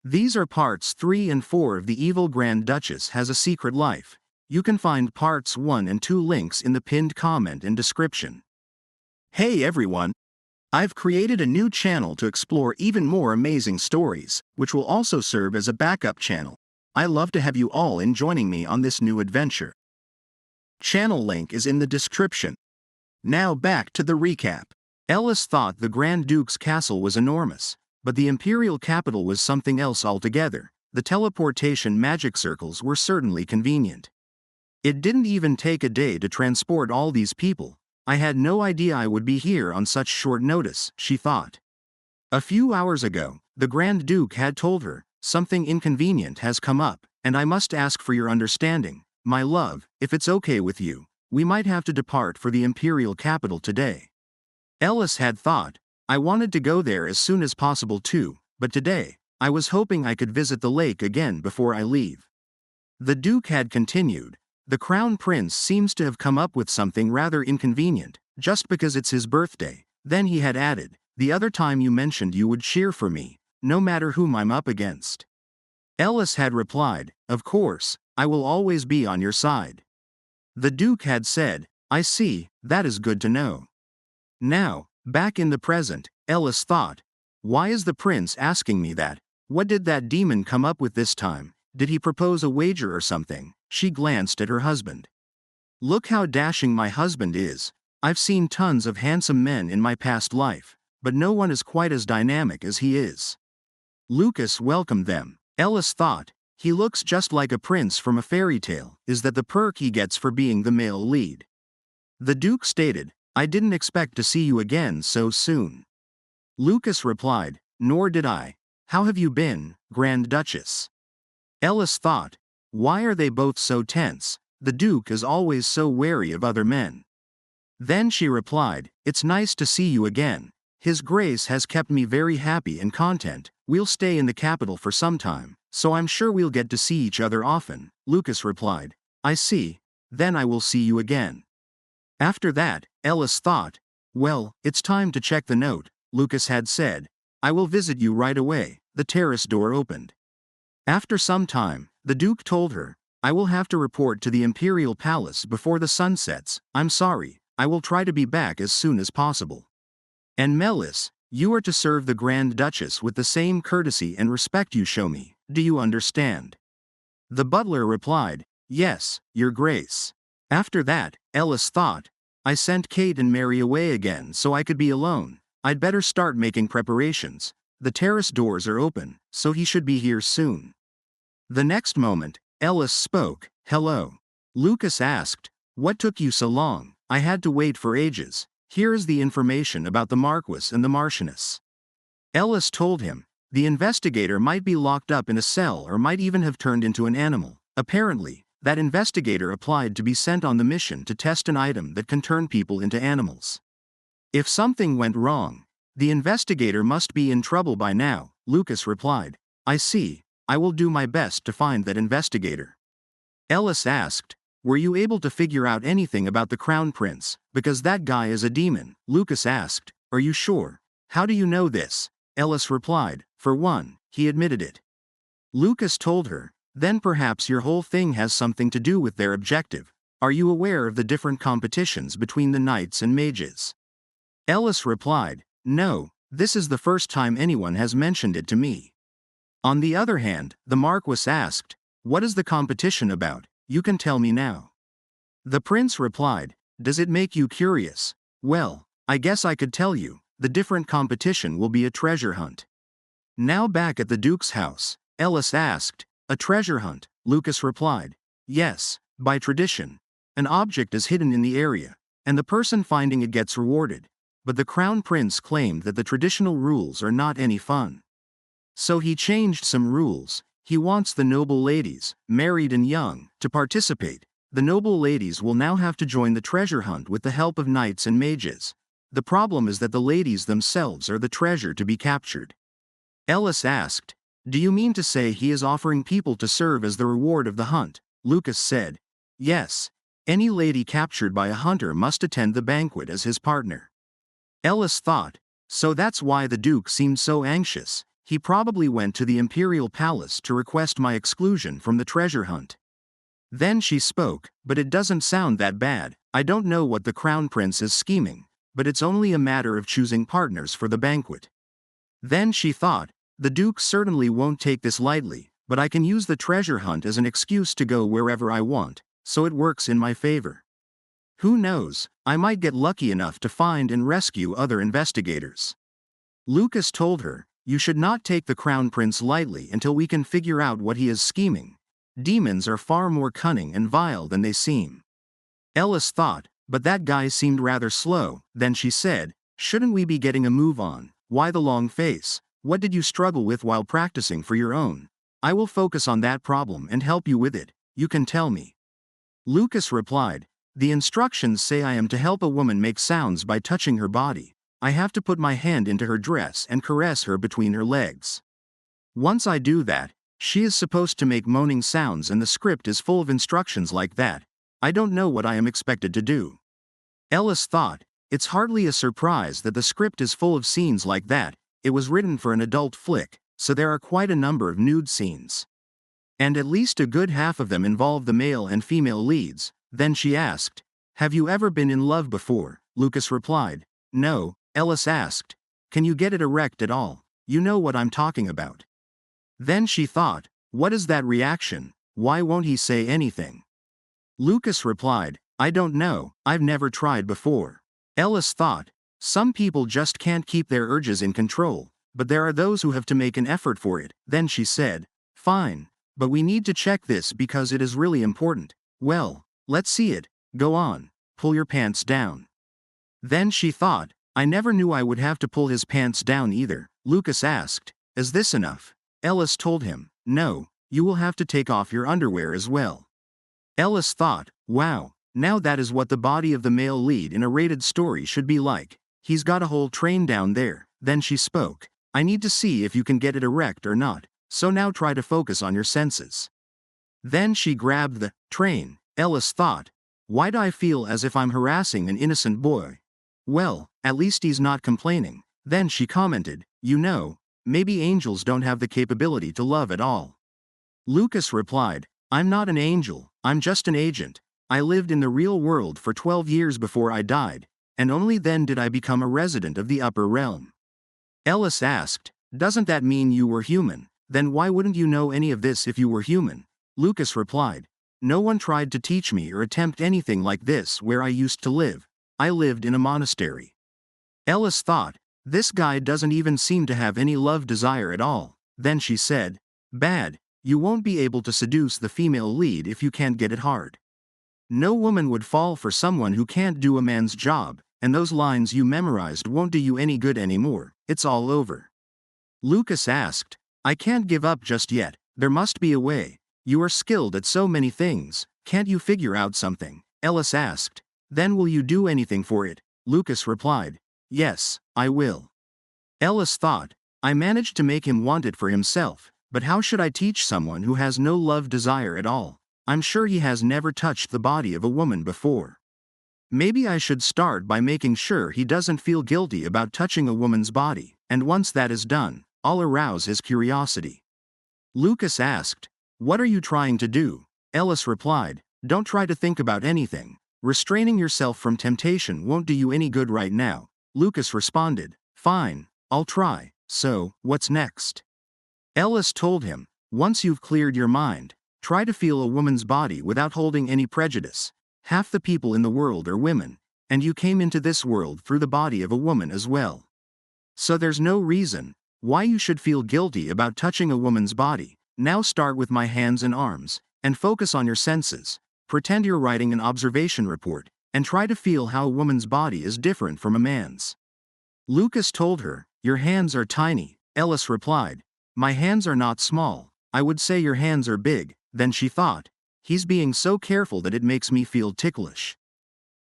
These are parts 3 and 4 of The Evil Grand Duchess Has a Secret Life. You can find parts 1 and 2 links in the pinned comment and description. Hey everyone! I've created a new channel to explore even more amazing stories, which will also serve as a backup channel. I love to have you all in joining me on this new adventure. Channel link is in the description. Now back to the recap. Ellis thought the Grand Duke's castle was enormous, but the imperial capital was something else altogether. The teleportation magic circles were certainly convenient. It didn't even take a day to transport all these people. I had no idea I would be here on such short notice, she thought. A few hours ago, the Grand Duke had told her, something inconvenient has come up, and I must ask for your understanding. My love, if it's okay with you, we might have to depart for the imperial capital today. Ellis had thought, I wanted to go there as soon as possible too, but today, I was hoping I could visit the lake again before I leave. The Duke had continued, the Crown Prince seems to have come up with something rather inconvenient, just because it's his birthday. Then he had added, the other time you mentioned you would cheer for me, no matter whom I'm up against. Ellis had replied, of course, I will always be on your side. The Duke had said, I see, that is good to know. Now, back in the present, Ellis thought, why is the prince asking me that? What did that demon come up with this time? Did he propose a wager or something? She glanced at her husband. Look how dashing my husband is. I've seen tons of handsome men in my past life, but no one is quite as dynamic as he is. Lucas welcomed them. Ellis thought, he looks just like a prince from a fairy tale. Is that the perk he gets for being the male lead? The Duke stated, I didn't expect to see you again so soon. Lucas replied, nor did I. How have you been, Grand Duchess? Ellis thought, why are they both so tense? The Duke is always so wary of other men. Then she replied, it's nice to see you again. His Grace has kept me very happy and content. We'll stay in the capital for some time, so I'm sure we'll get to see each other often. Lucas replied, I see, then I will see you again. After that, Ellis thought, well, it's time to check the note. Lucas had said, I will visit you right away. The terrace door opened. After some time, the Duke told her, I will have to report to the Imperial Palace before the sun sets. I'm sorry, I will try to be back as soon as possible. And Melis, you are to serve the Grand Duchess with the same courtesy and respect you show me. Do you understand? The butler replied, yes, Your Grace. After that, Ellis thought, I sent Kate and Mary away again so I could be alone. I'd better start making preparations. The terrace doors are open, so he should be here soon. The next moment, Ellis spoke, hello. Lucas asked, what took you so long? I had to wait for ages. Here is the information about the Marquis and the Marchioness. Ellis told him, the investigator might be locked up in a cell or might even have turned into an animal. Apparently, that investigator applied to be sent on the mission to test an item that can turn people into animals. If something went wrong, the investigator must be in trouble by now. Lucas replied, I see, I will do my best to find that investigator. Ellis asked, were you able to figure out anything about the Crown Prince, because that guy is a demon? Lucas asked, are you sure? How do you know this? Ellis replied, for one, he admitted it. Lucas told her, then perhaps your whole thing has something to do with their objective. Are you aware of the different competitions between the knights and mages? Ellis replied, no, this is the first time anyone has mentioned it to me. On the other hand, the Marquis asked, what is the competition about? You can tell me now. The prince replied, does it make you curious? Well, I guess I could tell you. The different competition will be a treasure hunt. Now back at the Duke's house, Ellis asked, a treasure hunt? Lucas replied, yes, by tradition. An object is hidden in the area, and the person finding it gets rewarded. But the Crown Prince claimed that the traditional rules are not any fun. So he changed some rules. He wants the noble ladies, married and young, to participate. The noble ladies will now have to join the treasure hunt with the help of knights and mages. The problem is that the ladies themselves are the treasure to be captured. Ellis asked, do you mean to say he is offering people to serve as the reward of the hunt? Lucas said, yes, any lady captured by a hunter must attend the banquet as his partner. Ellis thought, so that's why the Duke seemed so anxious. He probably went to the imperial palace to request my exclusion from the treasure hunt. Then she spoke, but it doesn't sound that bad. I don't know what the crown prince is scheming, but it's only a matter of choosing partners for the banquet. Then she thought, the Duke certainly won't take this lightly, but I can use the treasure hunt as an excuse to go wherever I want, so it works in my favor. Who knows, I might get lucky enough to find and rescue other investigators. Lucas told her, you should not take the crown prince lightly until we can figure out what he is scheming. Demons are far more cunning and vile than they seem. Ellis thought, but that guy seemed rather slow. Then she said, shouldn't we be getting a move on? Why the long face? What did you struggle with while practicing for your own? I will focus on that problem and help you with it. You can tell me. Lucas replied, the instructions say I am to help a woman make sounds by touching her body. I have to put my hand into her dress and caress her between her legs. Once I do that, she is supposed to make moaning sounds and the script is full of instructions like that. I don't know what I am expected to do. Ellis thought, it's hardly a surprise that the script is full of scenes like that. It was written for an adult flick, so there are quite a number of nude scenes. And at least a good half of them involve the male and female leads. Then she asked, have you ever been in love before? Lucas replied, no. Ellis asked, can you get it erect at all? You know what I'm talking about. Then she thought, what is that reaction? Why won't he say anything? Lucas replied, I don't know, I've never tried before. Ellis thought, some people just can't keep their urges in control, but there are those who have to make an effort for it. Then she said, fine, but we need to check this because it is really important. Well, let's see it. Go on, pull your pants down. Then she thought, I never knew I would have to pull his pants down either. Lucas asked, is this enough? Ellis told him, no, you will have to take off your underwear as well. Ellis thought, wow, now that is what the body of the male lead in a rated story should be like. He's got a whole train down there. Then she spoke, I need to see if you can get it erect or not, so now try to focus on your senses. Then she grabbed the train. Ellis thought, why do I feel as if I'm harassing an innocent boy? Well, at least he's not complaining. Then she commented, you know, maybe angels don't have the capability to love at all. Lucas replied, I'm not an angel, I'm just an agent. I lived in the real world for 12 years before I died, and only then did I become a resident of the upper realm. Ellis asked, doesn't that mean you were human? Then why wouldn't you know any of this if you were human? Lucas replied, no one tried to teach me or attempt anything like this where I used to live. I lived in a monastery. Ellis thought, this guy doesn't even seem to have any love desire at all. Then she said, bad, you won't be able to seduce the female lead if you can't get it hard. No woman would fall for someone who can't do a man's job, and those lines you memorized won't do you any good anymore. It's all over. Lucas asked, I can't give up just yet. There must be a way. You are skilled at so many things. Can't you figure out something? Ellis asked. Then will you do anything for it? Lucas replied, yes, I will. Ellis thought, I managed to make him want it for himself, but how should I teach someone who has no love desire at all? I'm sure he has never touched the body of a woman before. Maybe I should start by making sure he doesn't feel guilty about touching a woman's body, and once that is done, I'll arouse his curiosity. Lucas asked, what are you trying to do? Ellis replied, don't try to think about anything. Restraining yourself from temptation won't do you any good right now. Lucas responded, fine, I'll try. So, what's next? Ellis told him, once you've cleared your mind, try to feel a woman's body without holding any prejudice. Half the people in the world are women, and you came into this world through the body of a woman as well. So there's no reason why you should feel guilty about touching a woman's body. Now start with my hands and arms, and focus on your senses. Pretend you're writing an observation report, and try to feel how a woman's body is different from a man's. Lucas told her, your hands are tiny. Ellis replied, my hands are not small. I would say your hands are big. Then she thought, he's being so careful that it makes me feel ticklish.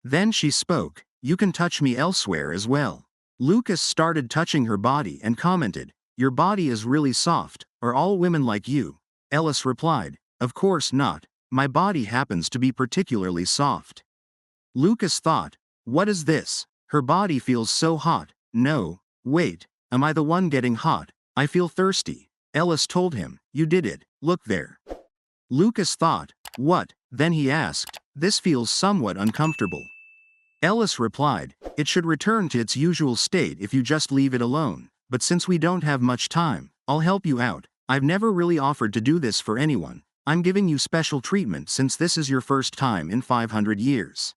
Then she spoke, you can touch me elsewhere as well. Lucas started touching her body and commented, your body is really soft. Are all women like you? Ellis replied, of course not. My body happens to be particularly soft. Lucas thought, what is this? Her body feels so hot. No, wait, am I the one getting hot? I feel thirsty. Ellis told him, you did it, look there. Lucas thought, what? Then he asked, this feels somewhat uncomfortable. Ellis replied, it should return to its usual state if you just leave it alone, but since we don't have much time, I'll help you out. I've never really offered to do this for anyone. I'm giving you special treatment since this is your first time in 500 years.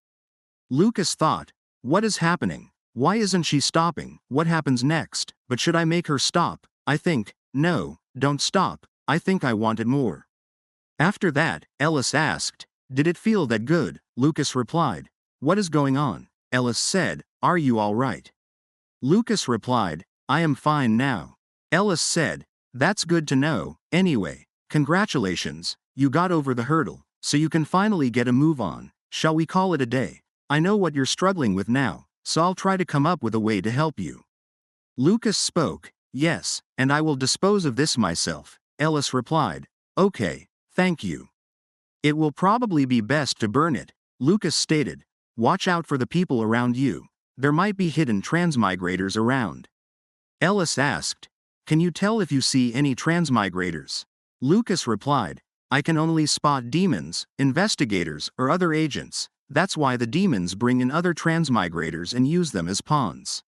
Lucas thought, what is happening? Why isn't she stopping? What happens next? But should I make her stop? I think, no, don't stop, I think I want it more. After that, Ellis asked, did it feel that good? Lucas replied, what is going on? Ellis said, are you all right? Lucas replied, I am fine now. Ellis said, that's good to know. Anyway, congratulations, you got over the hurdle, so you can finally get a move on. Shall we call it a day? I know what you're struggling with now, so I'll try to come up with a way to help you. Lucas spoke, yes, and I will dispose of this myself. Ellis replied, okay, thank you. It will probably be best to burn it. Lucas stated, watch out for the people around you. There might be hidden transmigrators around. Ellis asked, can you tell if you see any transmigrators? Lucas replied, I can only spot demons, investigators, or other agents. That's why the demons bring in other transmigrators and use them as pawns.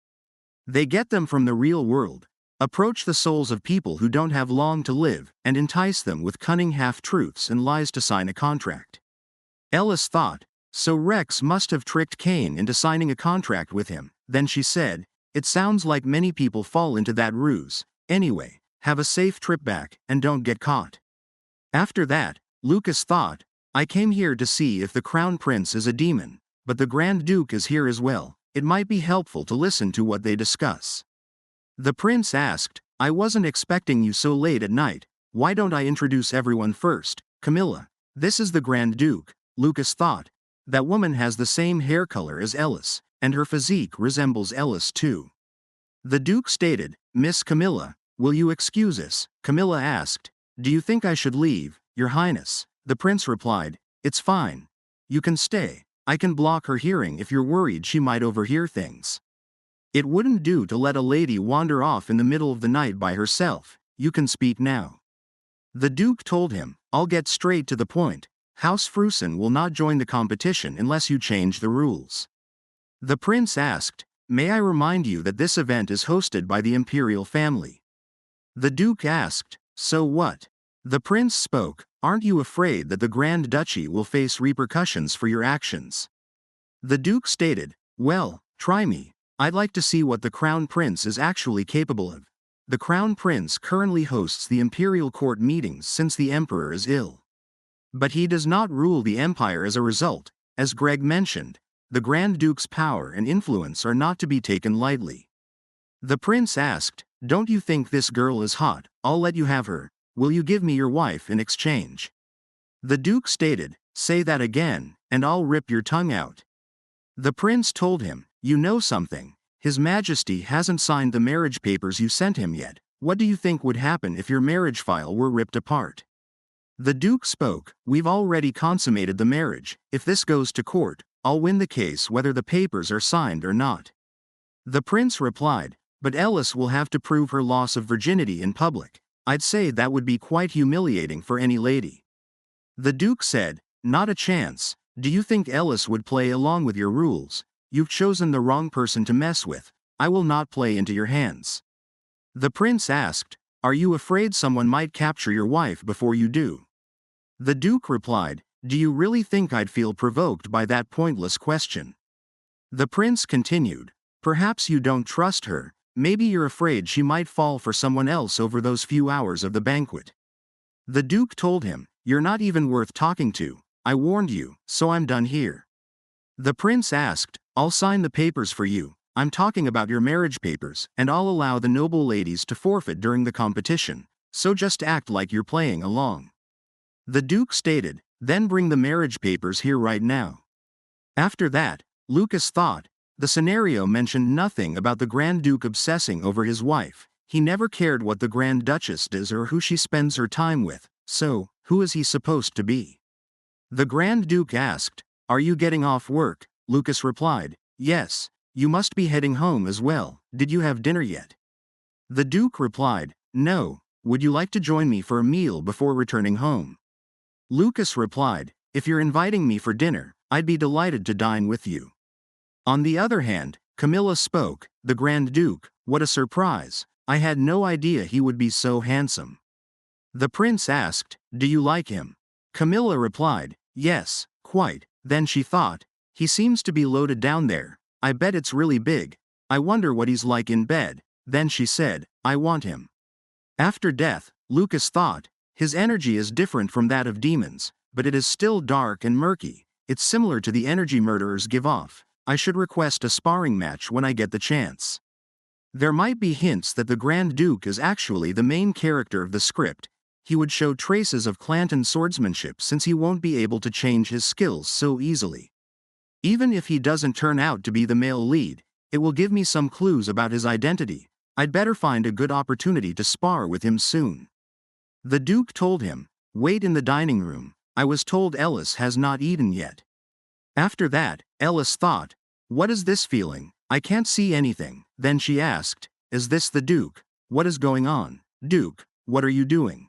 They get them from the real world, approach the souls of people who don't have long to live, and entice them with cunning half-truths and lies to sign a contract. Ellis thought, so Rex must have tricked Kane into signing a contract with him. Then she said, it sounds like many people fall into that ruse. Anyway, have a safe trip back, and don't get caught. After that, Lucas thought, I came here to see if the Crown Prince is a demon, but the Grand Duke is here as well. It might be helpful to listen to what they discuss. The prince asked, I wasn't expecting you so late at night. Why don't I introduce everyone first? Camilla, this is the Grand Duke. Lucas thought, that woman has the same hair color as Ellis, and her physique resembles Ellis too. The Duke stated, Miss Camilla, will you excuse us? Camilla asked, do you think I should leave, Your Highness? The prince replied, it's fine. You can stay. I can block her hearing if you're worried she might overhear things. It wouldn't do to let a lady wander off in the middle of the night by herself. You can speak now. The Duke told him, I'll get straight to the point. House Frusen will not join the competition unless you change the rules. The prince asked, may I remind you that this event is hosted by the imperial family? The Duke asked, so what? The prince spoke, aren't you afraid that the Grand Duchy will face repercussions for your actions? The Duke stated, well, try me. I'd like to see what the Crown Prince is actually capable of. The Crown Prince currently hosts the imperial court meetings since the Emperor is ill. But he does not rule the Empire as a result. As Greg mentioned, the Grand Duke's power and influence are not to be taken lightly. The prince asked, don't you think this girl is hot? I'll let you have her. Will you give me your wife in exchange? The Duke stated, say that again, and I'll rip your tongue out. The prince told him, you know something? His Majesty hasn't signed the marriage papers you sent him yet. What do you think would happen if your marriage file were ripped apart? The Duke spoke, we've already consummated the marriage. If this goes to court, I'll win the case whether the papers are signed or not. The prince replied, but Ellis will have to prove her loss of virginity in public. I'd say that would be quite humiliating for any lady. The Duke said, not a chance. Do you think Ellis would play along with your rules? You've chosen the wrong person to mess with. I will not play into your hands. The prince asked, are you afraid someone might capture your wife before you do? The Duke replied, do you really think I'd feel provoked by that pointless question? The prince continued, perhaps you don't trust her. Maybe you're afraid she might fall for someone else over those few hours of the banquet. The Duke told him, you're not even worth talking to. I warned you, so I'm done here. The prince asked, I'll sign the papers for you. I'm talking about your marriage papers, and I'll allow the noble ladies to forfeit during the competition, so just act like you're playing along. The Duke stated, then bring the marriage papers here right now. After that, Lucas thought, the scenario mentioned nothing about the Grand Duke obsessing over his wife. He never cared what the Grand Duchess does or who she spends her time with, so, who is he supposed to be? The Grand Duke asked, are you getting off work? Lucas replied, yes. You must be heading home as well. Did you have dinner yet? The Duke replied, no. Would you like to join me for a meal before returning home? Lucas replied, if you're inviting me for dinner, I'd be delighted to dine with you. On the other hand, Camilla spoke, the Grand Duke, what a surprise, I had no idea he would be so handsome. The prince asked, do you like him? Camilla replied, yes, quite. Then she thought, he seems to be loaded down there, I bet it's really big, I wonder what he's like in bed. Then she said, I want him. After death, Lucas thought, his energy is different from that of demons, but it is still dark and murky, it's similar to the energy murderers give off, I should request a sparring match when I get the chance. There might be hints that the Grand Duke is actually the main character of the script, he would show traces of Clanton swordsmanship since he won't be able to change his skills so easily. Even if he doesn't turn out to be the male lead, it will give me some clues about his identity. I'd better find a good opportunity to spar with him soon. The Duke told him, wait in the dining room, I was told Ellis has not eaten yet. After that, Ellis thought, what is this feeling? I can't see anything. Then she asked, is this the Duke? What is going on? Duke, what are you doing?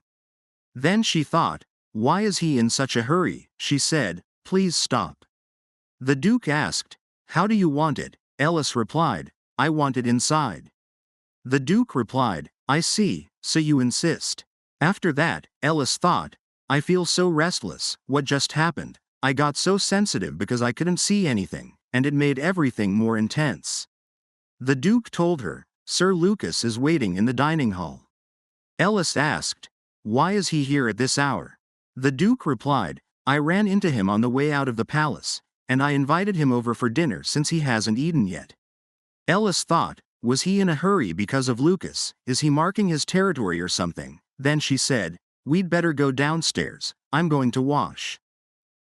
Then she thought, why is he in such a hurry? She said, please stop. The Duke asked, how do you want it? Ellis replied, I want it inside. The Duke replied, I see, so you insist. After that, Ellis thought, I feel so restless, what just happened? I got so sensitive because I couldn't see anything, and it made everything more intense. The Duke told her, Sir Lucas is waiting in the dining hall. Ellis asked, why is he here at this hour? The Duke replied, I ran into him on the way out of the palace, and I invited him over for dinner since he hasn't eaten yet. Ellis thought, was he in a hurry because of Lucas? Is he marking his territory or something? Then she said, we'd better go downstairs, I'm going to wash.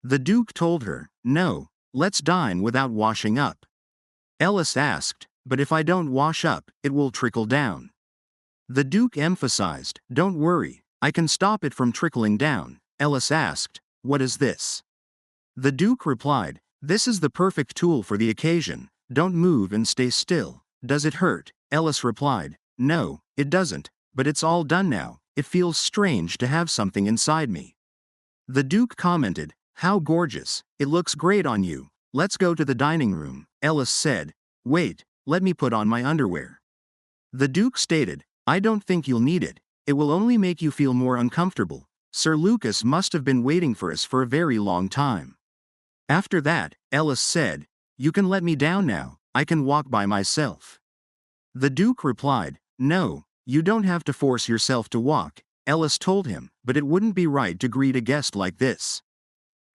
The Duke told her, no, let's dine without washing up. Ellis asked, but if I don't wash up, it will trickle down. The Duke emphasized, don't worry, I can stop it from trickling down. Ellis asked, what is this? The Duke replied, this is the perfect tool for the occasion, don't move and stay still. Does it hurt? Ellis replied, no, it doesn't, but it's all done now, it feels strange to have something inside me. The Duke commented, how gorgeous, it looks great on you, let's go to the dining room. Ellis said, wait, let me put on my underwear. The Duke stated, I don't think you'll need it, it will only make you feel more uncomfortable. Sir Lucas must have been waiting for us for a very long time. After that, Ellis said, you can let me down now, I can walk by myself. The Duke replied, no, you don't have to force yourself to walk. Ellis told him, but it wouldn't be right to greet a guest like this.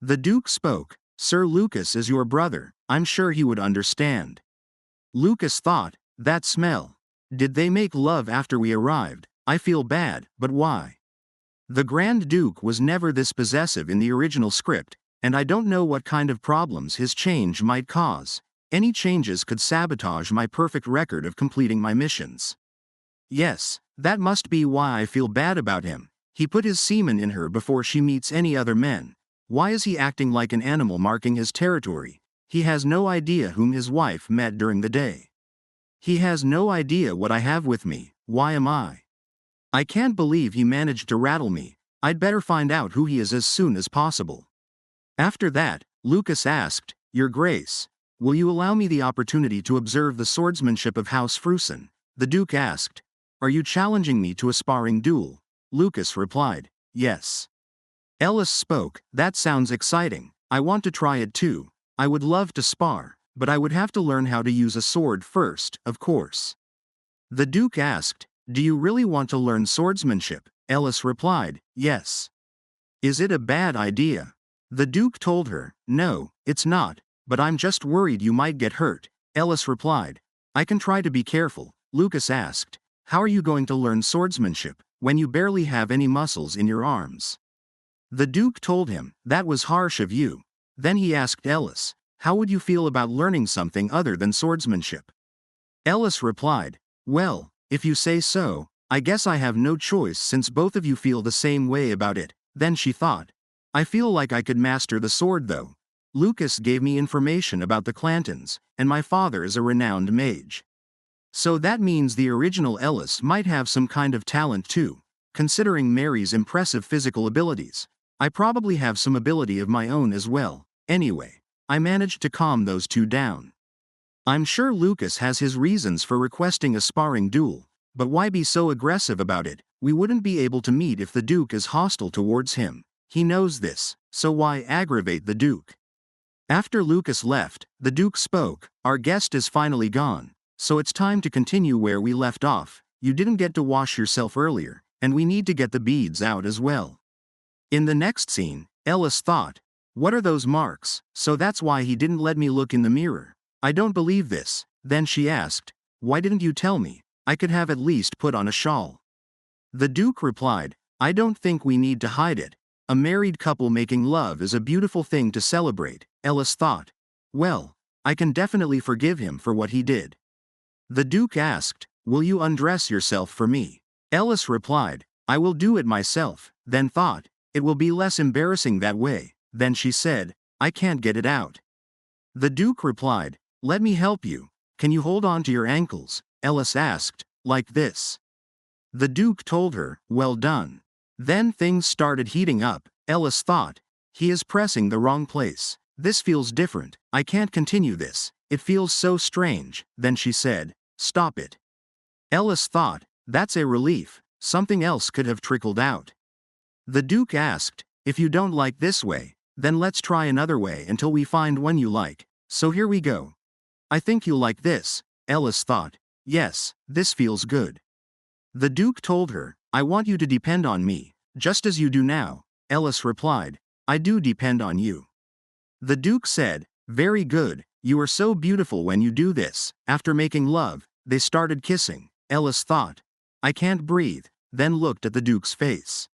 The Duke spoke, Sir Lucas is your brother, I'm sure he would understand. Lucas thought, that smell. Did they make love after we arrived? I feel bad, but why? The Grand Duke was never this possessive in the original script, and I don't know what kind of problems his change might cause. Any changes could sabotage my perfect record of completing my missions. Yes, that must be why I feel bad about him. He put his semen in her before she meets any other men. Why is he acting like an animal marking his territory? He has no idea whom his wife met during the day. He has no idea what I have with me. Why am I? I can't believe he managed to rattle me. I'd better find out who he is as soon as possible. After that, Lucas asked, Your Grace, will you allow me the opportunity to observe the swordsmanship of House Frusen? The Duke asked, are you challenging me to a sparring duel? Lucas replied, yes. Ellis spoke, that sounds exciting, I want to try it too. I would love to spar, but I would have to learn how to use a sword first, of course. The Duke asked, do you really want to learn swordsmanship? Ellis replied, yes. Is it a bad idea? The Duke told her, no, it's not, but I'm just worried you might get hurt. Ellis replied, I can try to be careful. Lucas asked, how are you going to learn swordsmanship when you barely have any muscles in your arms? The Duke told him, that was harsh of you. Then he asked Ellis, how would you feel about learning something other than swordsmanship? Ellis replied, well, if you say so, I guess I have no choice since both of you feel the same way about it. Then she thought, I feel like I could master the sword though. Lucas gave me information about the Clantons, and my father is a renowned mage. So that means the original Ellis might have some kind of talent too. Considering Mary's impressive physical abilities, I probably have some ability of my own as well. Anyway, I managed to calm those two down. I'm sure Lucas has his reasons for requesting a sparring duel, but why be so aggressive about it? We wouldn't be able to meet if the Duke is hostile towards him. He knows this, so why aggravate the Duke? After Lucas left, the Duke spoke. Our guest is finally gone, so it's time to continue where we left off. You didn't get to wash yourself earlier, and we need to get the beads out as well. In the next scene, Ellis thought, what are those marks? So that's why he didn't let me look in the mirror. I don't believe this. Then she asked, why didn't you tell me? I could have at least put on a shawl. The Duke replied, I don't think we need to hide it. A married couple making love is a beautiful thing to celebrate. Ellis thought, well, I can definitely forgive him for what he did. The Duke asked, will you undress yourself for me? Ellis replied, I will do it myself, then thought, it will be less embarrassing that way. Then she said, I can't get it out. The Duke replied, let me help you. Can you hold on to your ankles? Ellis asked, like this. The Duke told her, well done. Then things started heating up. Ellis thought, he is pressing the wrong place. This feels different. I can't continue this. It feels so strange. Then she said, stop it. Ellis thought, that's a relief. Something else could have trickled out. The Duke asked, if you don't like this way, then let's try another way until we find one you like. So here we go. I think you'll like this. Ellis thought, yes, this feels good. The Duke told her, I want you to depend on me, just as you do now. Ellis replied, I do depend on you. The Duke said, very good, you are so beautiful when you do this. After making love, they started kissing. Ellis thought, I can't breathe, then looked at the Duke's face.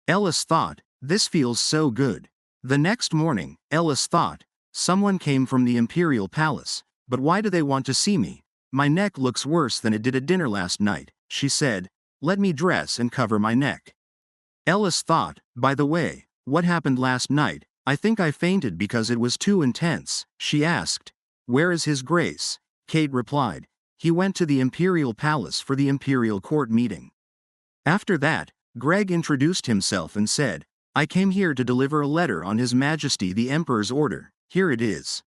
Ellis thought, this feels so good. The next morning, Ellis thought, someone came from the Imperial Palace, but why do they want to see me? My neck looks worse than it did at dinner last night, she said, let me dress and cover my neck. Ellis thought, by the way, what happened last night? I think I fainted because it was too intense. She asked, where is His Grace? Kate replied, he went to the Imperial Palace for the Imperial Court meeting. After that, Greg introduced himself and said, I came here to deliver a letter on His Majesty the Emperor's order. Here it is.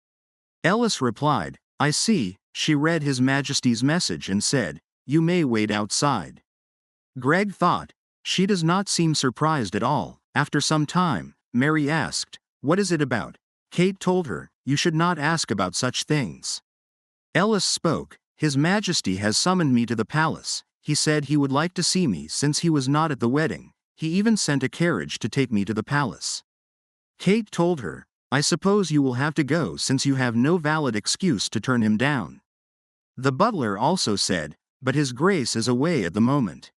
Ellis replied, I see. She read His Majesty's message and said, you may wait outside. Greg thought, she does not seem surprised at all. After some time, Mary asked, what is it about? Kate told her, you should not ask about such things. Ellis spoke, His Majesty has summoned me to the palace. He said he would like to see me since he was not at the wedding. He even sent a carriage to take me to the palace. Kate told her, I suppose you will have to go since you have no valid excuse to turn him down. The butler also said, but His Grace is away at the moment.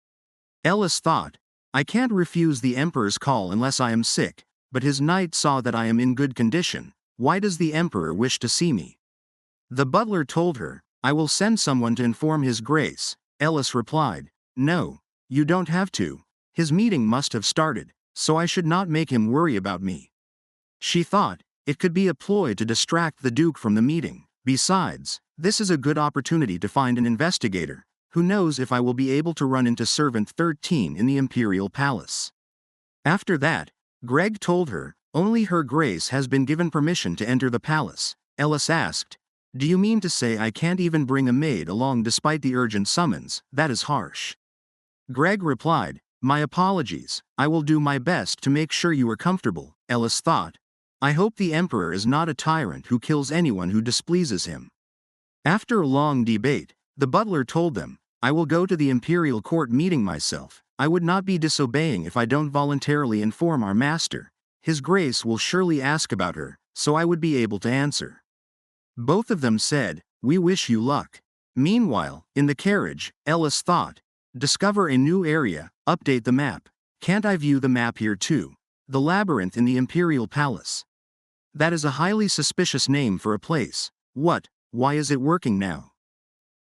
Ellis thought, I can't refuse the Emperor's call unless I am sick, but his knight saw that I am in good condition. Why does the Emperor wish to see me? The butler told her, I will send someone to inform His Grace. Ellis replied, no, you don't have to. His meeting must have started, so I should not make him worry about me. She thought, it could be a ploy to distract the Duke from the meeting. Besides, this is a good opportunity to find an investigator. Who knows if I will be able to run into Servant 13 in the Imperial Palace. After that, Greg told her, only Her Grace has been given permission to enter the palace. Ellis asked, do you mean to say I can't even bring a maid along despite the urgent summons? That is harsh. Greg replied, my apologies, I will do my best to make sure you are comfortable. Ellis thought, I hope the Emperor is not a tyrant who kills anyone who displeases him. After a long debate, the butler told them, I will go to the Imperial Court meeting myself. I would not be disobeying if I don't voluntarily inform our master. His Grace will surely ask about her, so I would be able to answer. Both of them said, we wish you luck. Meanwhile, in the carriage, Ellis thought, discover a new area, update the map. Can't I view the map here too? The labyrinth in the Imperial Palace. That is a highly suspicious name for a place. What? Why is it working now?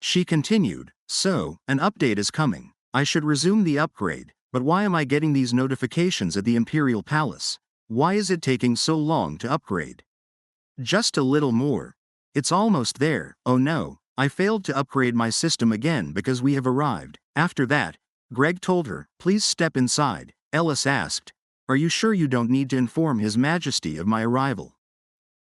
She continued, so, an update is coming. I should resume the upgrade, but why am I getting these notifications at the Imperial Palace? Why is it taking so long to upgrade? Just a little more. It's almost there. Oh no, I failed to upgrade my system again because we have arrived. After that, Greg told her, please step inside. Ellis asked, are you sure you don't need to inform His Majesty of my arrival?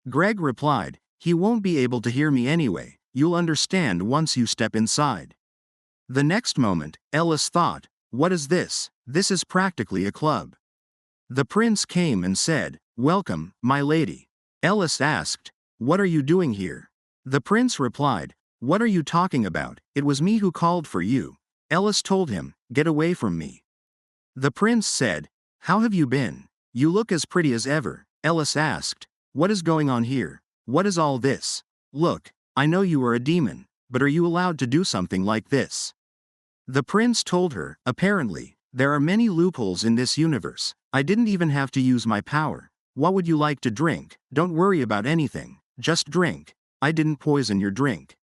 Greg replied, he won't be able to hear me anyway, you'll understand once you step inside. The next moment, Ellis thought, what is this? This is practically a club. The prince came and said, welcome, my lady. Ellis asked, what are you doing here? The prince replied, what are you talking about? It was me who called for you. Ellis told him, get away from me. The prince said, how have you been? You look as pretty as ever. Ellis asked, what is going on here? What is all this? Look, I know you are a demon, but are you allowed to do something like this? The prince told her, apparently, there are many loopholes in this universe. I didn't even have to use my power. What would you like to drink? Don't worry about anything, just drink. I didn't poison your drink.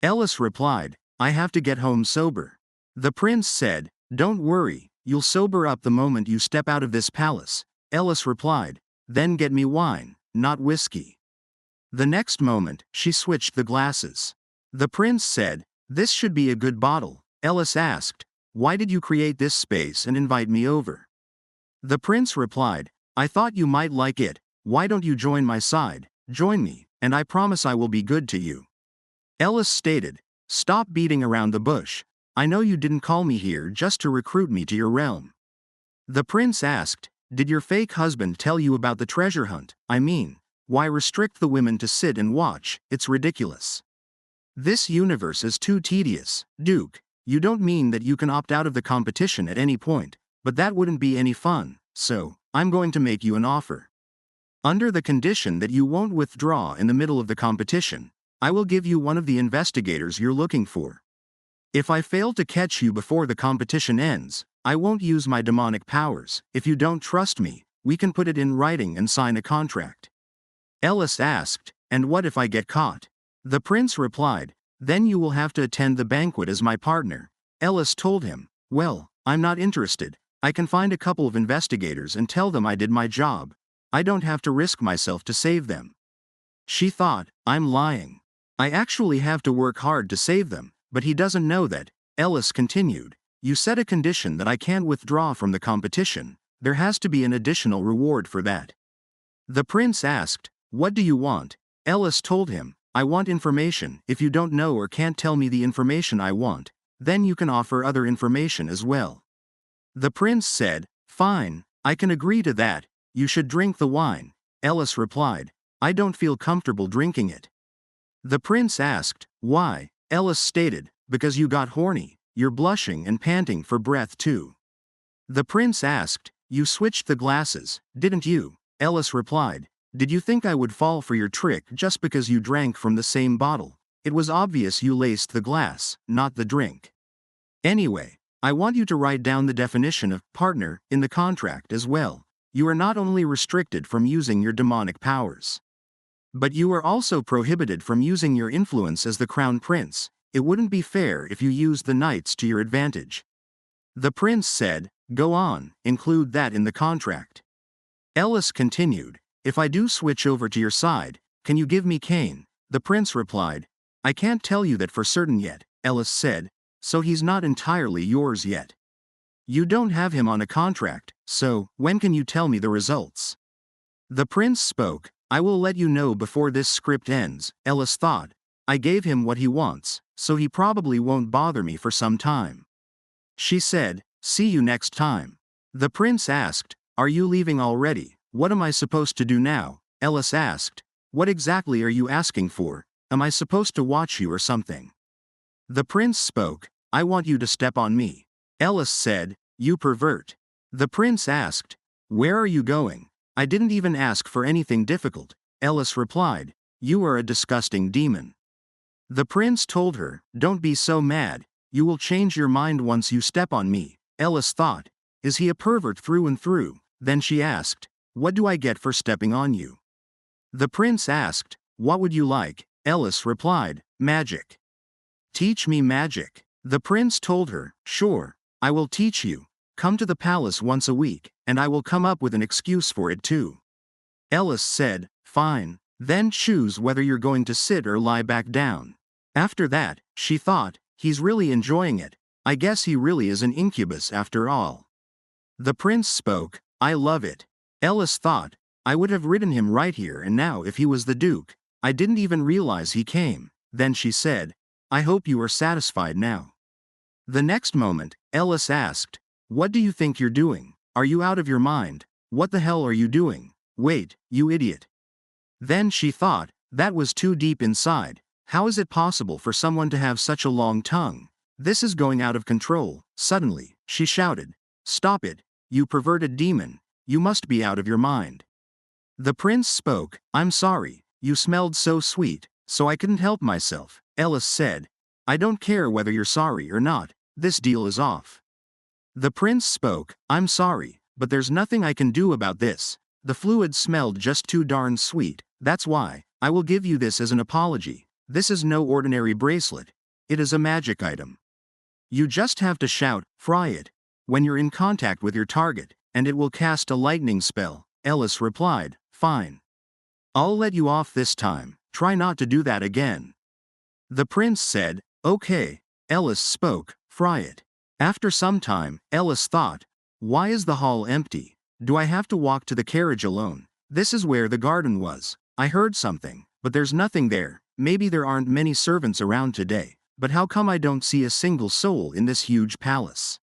Ellis replied, I have to get home sober. The prince said, don't worry, you'll sober up the moment you step out of this palace. Ellis replied, then get me wine, not whiskey. The next moment, she switched the glasses. The prince said, this should be a good bottle. Ellis asked, why did you create this space and invite me over? The prince replied, I thought you might like it. Why don't you join my side? Join me, and I promise I will be good to you. Ellis stated, stop beating around the bush. I know you didn't call me here just to recruit me to your realm. The prince asked, did your fake husband tell you about the treasure hunt? I mean, why restrict the women to sit and watch? It's ridiculous. This universe is too tedious. Duke, you don't mean that you can opt out of the competition at any point, but that wouldn't be any fun, so I'm going to make you an offer. Under the condition that you won't withdraw in the middle of the competition, I will give you one of the investigators you're looking for. If I fail to catch you before the competition ends, I won't use my demonic powers. If you don't trust me, we can put it in writing and sign a contract. Ellis asked, and what if I get caught? The prince replied, then you will have to attend the banquet as my partner. Ellis told him, well, I'm not interested. I can find a couple of investigators and tell them I did my job. I don't have to risk myself to save them. She thought, I'm lying. I actually have to work hard to save them, but he doesn't know that. Ellis continued, you set a condition that I can't withdraw from the competition. There has to be an additional reward for that. The prince asked, what do you want? Ellis told him, I want information. If you don't know or can't tell me the information I want, then you can offer other information as well. The prince said, fine, I can agree to that. You should drink the wine. Ellis replied, I don't feel comfortable drinking it. The prince asked, why? Ellis stated, because you got horny. You're blushing and panting for breath too. The prince asked, you switched the glasses, didn't you? Ellis replied, did you think I would fall for your trick just because you drank from the same bottle? It was obvious you laced the glass, not the drink. Anyway, I want you to write down the definition of partner in the contract as well. You are not only restricted from using your demonic powers, but you are also prohibited from using your influence as the crown prince. It wouldn't be fair if you used the knights to your advantage. The prince said, go on, include that in the contract. Ellis continued, if I do switch over to your side, can you give me Cain? The prince replied, I can't tell you that for certain yet. Ellis said, so he's not entirely yours yet. You don't have him on a contract, so when can you tell me the results? The prince spoke, I will let you know before this script ends. Ellis thought, I gave him what he wants, so he probably won't bother me for some time. She said, see you next time. The prince asked, are you leaving already? What am I supposed to do now? Ellis asked, what exactly are you asking for? Am I supposed to watch you or something? The prince spoke, I want you to step on me. Ellis said, you pervert. The prince asked, where are you going? I didn't even ask for anything difficult. Ellis replied, you are a disgusting demon. The prince told her, don't be so mad, you will change your mind once you step on me. Ellis thought, is he a pervert through and through? Then she asked, what do I get for stepping on you? The prince asked, what would you like? Ellis replied, magic. Teach me magic. The prince told her, sure, I will teach you. Come to the palace once a week, and I will come up with an excuse for it too. Ellis said, fine, then choose whether you're going to sit or lie back down. After that, she thought, he's really enjoying it. I guess he really is an incubus after all. The prince spoke, I love it. Ellis thought, I would have ridden him right here and now if he was the duke. I didn't even realize he came. Then she said, I hope you are satisfied now. The next moment, Ellis asked, what do you think you're doing? Are you out of your mind? What the hell are you doing? Wait, you idiot. Then she thought, that was too deep inside. How is it possible for someone to have such a long tongue? This is going out of control. Suddenly, she shouted, stop it, you perverted demon. You must be out of your mind. The prince spoke, I'm sorry, you smelled so sweet, so I couldn't help myself. Ellis said, I don't care whether you're sorry or not, this deal is off. The prince spoke, I'm sorry, but there's nothing I can do about this. The fluid smelled just too darn sweet, that's why. I will give you this as an apology. This is no ordinary bracelet. It is a magic item. You just have to shout, fry it, when you're in contact with your target, and it will cast a lightning spell. Ellis replied, fine. I'll let you off this time, try not to do that again. The prince said, okay. Ellis spoke, fry it. After some time, Ellis thought, why is the hall empty? Do I have to walk to the carriage alone? This is where the garden was. I heard something, but there's nothing there. Maybe there aren't many servants around today, but how come I don't see a single soul in this huge palace?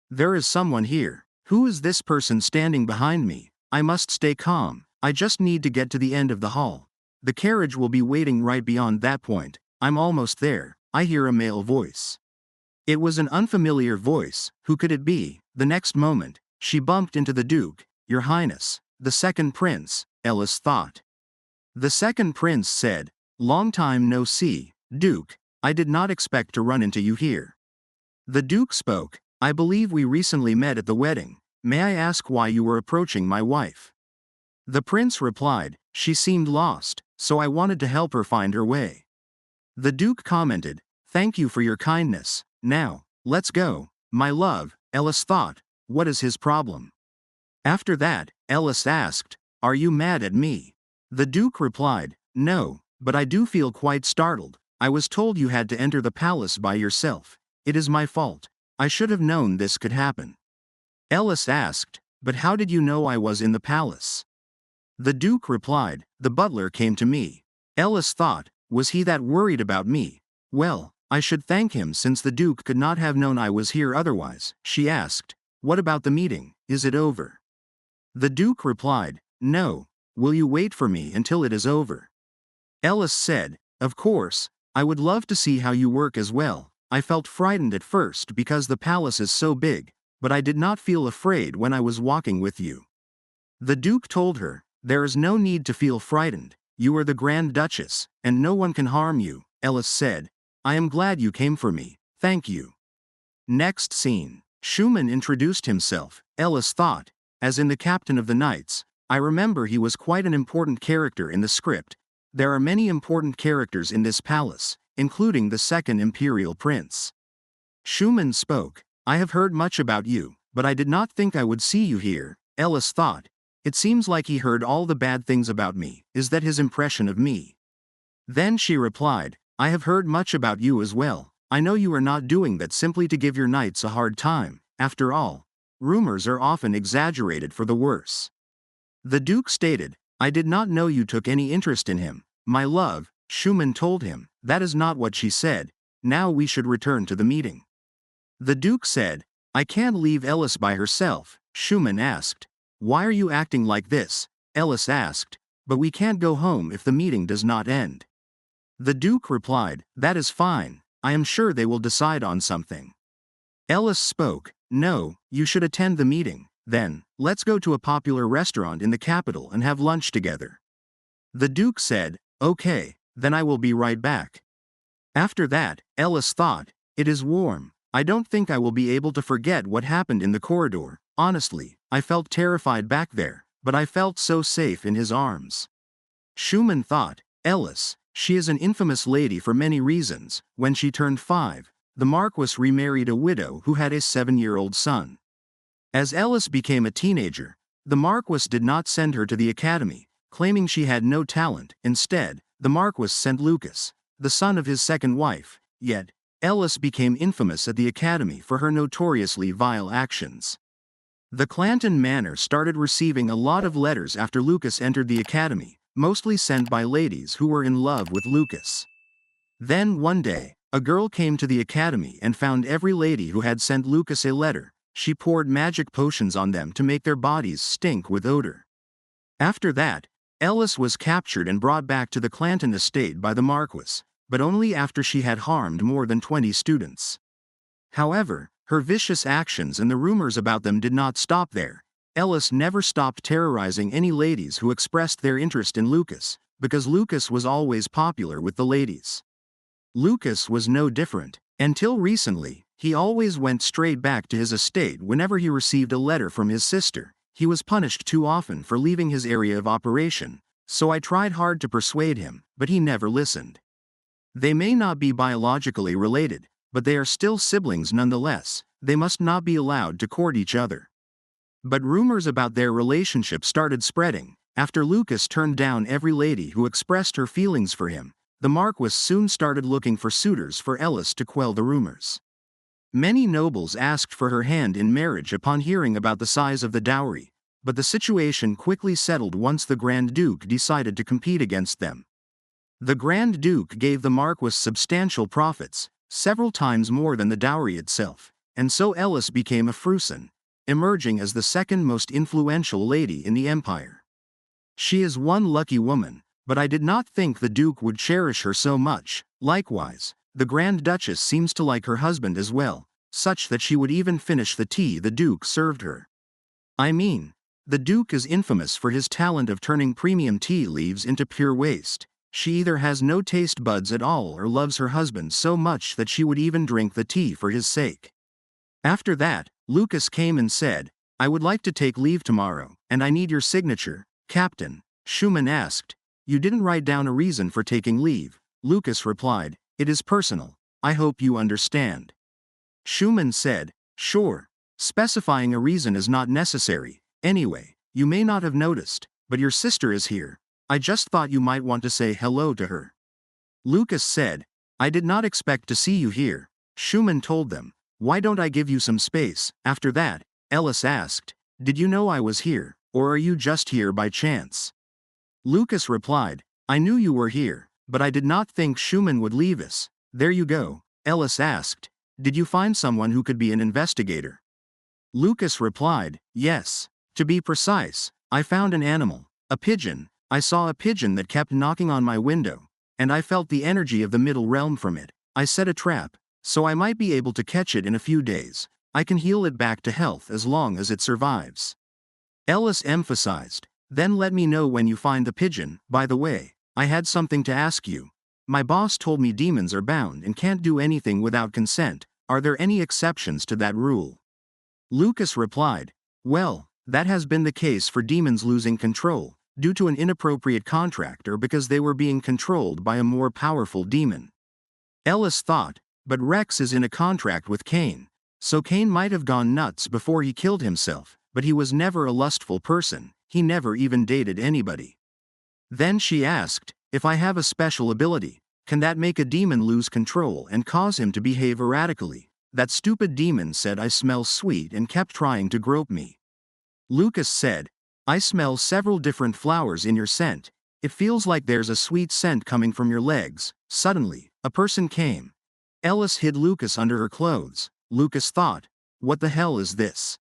There is someone here. Who is this person standing behind me? I must stay calm. I just need to get to the end of the hall. The carriage will be waiting right beyond that point. I'm almost there. I hear a male voice. It was an unfamiliar voice. Who could it be? The next moment, she bumped into the Duke. Your Highness, the second prince, Ellis thought. The second prince said, long time no see, Duke. I did not expect to run into you here. The Duke spoke, I believe we recently met at the wedding. May I ask why you were approaching my wife? The prince replied, she seemed lost, so I wanted to help her find her way. The Duke commented, thank you for your kindness. Now, let's go. My love, Ellis thought, what is his problem? After that, Ellis asked, are you mad at me? The Duke replied, no, but I do feel quite startled. I was told you had to enter the palace by yourself. It is my fault. I should have known this could happen. Ellis asked, but how did you know I was in the palace? The Duke replied, the butler came to me. Ellis thought, was he that worried about me? Well, I should thank him since the Duke could not have known I was here otherwise. She asked, what about the meeting? Is it over? The Duke replied, no. Will you wait for me until it is over? Ellis said, of course. I would love to see how you work as well. I felt frightened at first because the palace is so big, but I did not feel afraid when I was walking with you. The Duke told her, there is no need to feel frightened. You are the Grand Duchess, and no one can harm you. Ellis said, I am glad you came for me. Thank you. Next scene. Schumann introduced himself. Ellis thought, as in the Captain of the Knights, I remember he was quite an important character in the script. There are many important characters in this palace, including the second imperial prince. Schumann spoke, I have heard much about you, but I did not think I would see you here. Ellis thought, it seems like he heard all the bad things about me. Is that his impression of me? Then she replied, I have heard much about you as well. I know you are not doing that simply to give your knights a hard time. After all, rumors are often exaggerated for the worse. The Duke stated, I did not know you took any interest in him. My love, Schumann told him, that is not what she said. Now we should return to the meeting. The Duke said, I can't leave Ellis by herself. Schumann asked, why are you acting like this? Ellis asked, but we can't go home if the meeting does not end. The Duke replied, that is fine. I am sure they will decide on something. Ellis spoke, no, you should attend the meeting. Then, let's go to a popular restaurant in the capital and have lunch together. The Duke said, okay, then I will be right back. After that, Ellis thought, it is warm. I don't think I will be able to forget what happened in the corridor. Honestly, I felt terrified back there, but I felt so safe in his arms. Schumann thought, Ellis, she is an infamous lady for many reasons. When she turned 5, the Marquis remarried a widow who had a 7-year-old son. As Ellis became a teenager, the Marquis did not send her to the academy, claiming she had no talent. Instead, the Marquis sent Lucas, the son of his second wife, yet, Ellis became infamous at the academy for her notoriously vile actions. The Clanton Manor started receiving a lot of letters after Lucas entered the academy, mostly sent by ladies who were in love with Lucas. Then one day, a girl came to the academy and found every lady who had sent Lucas a letter. She poured magic potions on them to make their bodies stink with odor. After that, Ellis was captured and brought back to the Clanton estate by the Marquis, but only after she had harmed more than 20 students. However, her vicious actions and the rumors about them did not stop there. Ellis never stopped terrorizing any ladies who expressed their interest in Lucas, because Lucas was always popular with the ladies. Lucas was no different. Until recently, he always went straight back to his estate whenever he received a letter from his sister. He was punished too often for leaving his area of operation, so I tried hard to persuade him, but he never listened. They may not be biologically related, but they are still siblings nonetheless. They must not be allowed to court each other. But rumors about their relationship started spreading. After Lucas turned down every lady who expressed her feelings for him, the Marquis soon started looking for suitors for Ellis to quell the rumors. Many nobles asked for her hand in marriage upon hearing about the size of the dowry, but the situation quickly settled once the Grand Duke decided to compete against them. The Grand Duke gave the Marquis substantial profits, several times more than the dowry itself, and so Ellis became a fruition, emerging as the second most influential lady in the empire. She is one lucky woman, but I did not think the Duke would cherish her so much. Likewise, the Grand Duchess seems to like her husband as well, such that she would even finish the tea the Duke served her. I mean, the Duke is infamous for his talent of turning premium tea leaves into pure waste. She either has no taste buds at all or loves her husband so much that she would even drink the tea for his sake. After that, Lucas came and said, "I would like to take leave tomorrow, and I need your signature, Captain." Schumann asked, "You didn't write down a reason for taking leave." Lucas replied, "It is personal. I hope you understand." Schumann said, "Sure. Specifying a reason is not necessary. Anyway, you may not have noticed, but your sister is here. I just thought you might want to say hello to her." Lucas said, "I did not expect to see you here." Schumann told them, "Why don't I give you some space?" After that, Ellis asked, "Did you know I was here, or are you just here by chance?" Lucas replied, "I knew you were here, but I did not think Schumann would leave us." "There you go." Ellis asked, "Did you find someone who could be an investigator?" Lucas replied, "Yes. To be precise, I found an animal, a pigeon. I saw a pigeon that kept knocking on my window, and I felt the energy of the middle realm from it. I set a trap, so I might be able to catch it in a few days. I can heal it back to health as long as it survives." Ellis emphasized, "Then let me know when you find the pigeon. By the way, I had something to ask you. My boss told me demons are bound and can't do anything without consent. Are there any exceptions to that rule?" Lucas replied, "Well, that has been the case for demons losing control, due to an inappropriate contract or because they were being controlled by a more powerful demon." Ellis thought, "But Rex is in a contract with Cain, so Cain might have gone nuts before he killed himself, but he was never a lustful person, he never even dated anybody." Then she asked, "If I have a special ability, can that make a demon lose control and cause him to behave erratically? That stupid demon said I smell sweet and kept trying to grope me." Lucas said, "I smell several different flowers in your scent. It feels like there's a sweet scent coming from your legs." Suddenly, a person came. Ellis hid Lucas under her clothes. Lucas thought, "What the hell is this?"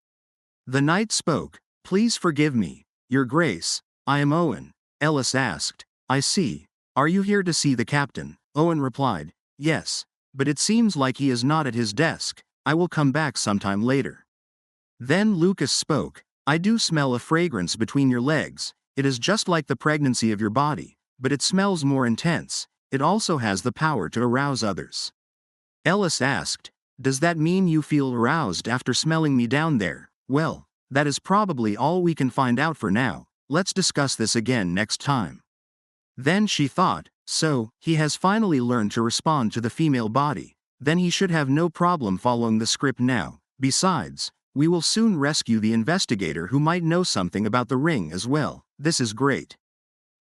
The knight spoke, "Please forgive me, Your Grace, I am Owen." Ellis asked, "I see. Are you here to see the captain?" Owen replied, "Yes, but it seems like he is not at his desk. I will come back sometime later." Then Lucas spoke, "I do smell a fragrance between your legs. It is just like the pregnancy of your body, but it smells more intense. It also has the power to arouse others." Ellis asked, "Does that mean you feel aroused after smelling me down there?" "Well, that is probably all we can find out for now. Let's discuss this again next time." Then she thought, "So, he has finally learned to respond to the female body. Then he should have no problem following the script now. Besides, we will soon rescue the investigator who might know something about the ring as well. This is great."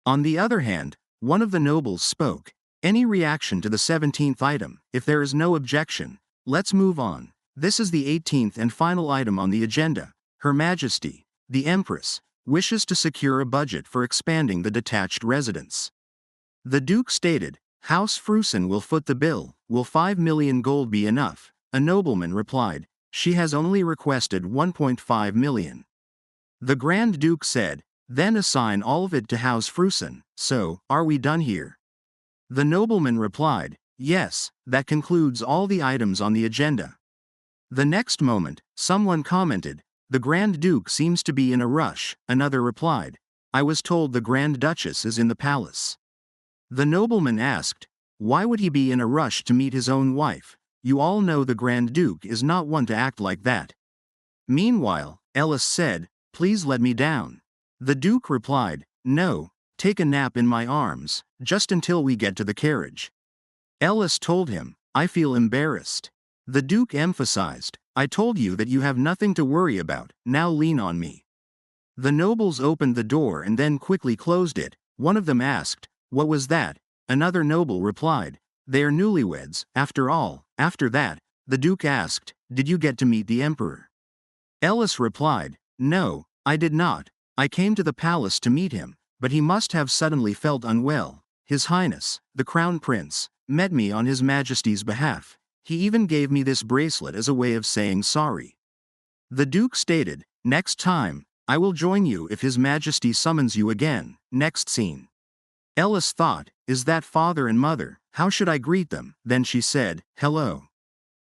On the other hand, one of the nobles spoke, Any reaction to the 17th item? If there is no objection, let's move on. This is the 18th and final item on the agenda. Her Majesty, the Empress, wishes to secure a budget for expanding the detached residence. The Duke stated, House Frusen will foot the bill. Will 5 million gold be enough? A nobleman replied, she has only requested 1.5 million. The Grand Duke said, then assign all of it to House Frusen. So, are we done here? The nobleman replied, yes, that concludes all the items on the agenda. The next moment, someone commented, the Grand Duke seems to be in a rush. Another replied, I was told the Grand Duchess is in the palace. The nobleman asked, why would he be in a rush to meet his own wife? You all know the Grand Duke is not one to act like that. Meanwhile, Ellis said, please let me down. The Duke replied, no, take a nap in my arms, just until we get to the carriage. Ellis told him, I feel embarrassed. The Duke emphasized, I told you that you have nothing to worry about, now lean on me. The nobles opened the door and then quickly closed it. One of them asked, what was that? Another noble replied, they are newlyweds, after all. After that, the Duke asked, did you get to meet the Emperor? Ellis replied, no, I did not. I came to the palace to meet him, but he must have suddenly felt unwell. His Highness, the Crown Prince, met me on His Majesty's behalf. He even gave me this bracelet as a way of saying sorry. The Duke stated, next time, I will join you if His Majesty summons you again. Next scene. Ellis thought, is that father and mother? How should I greet them? Then she said, hello.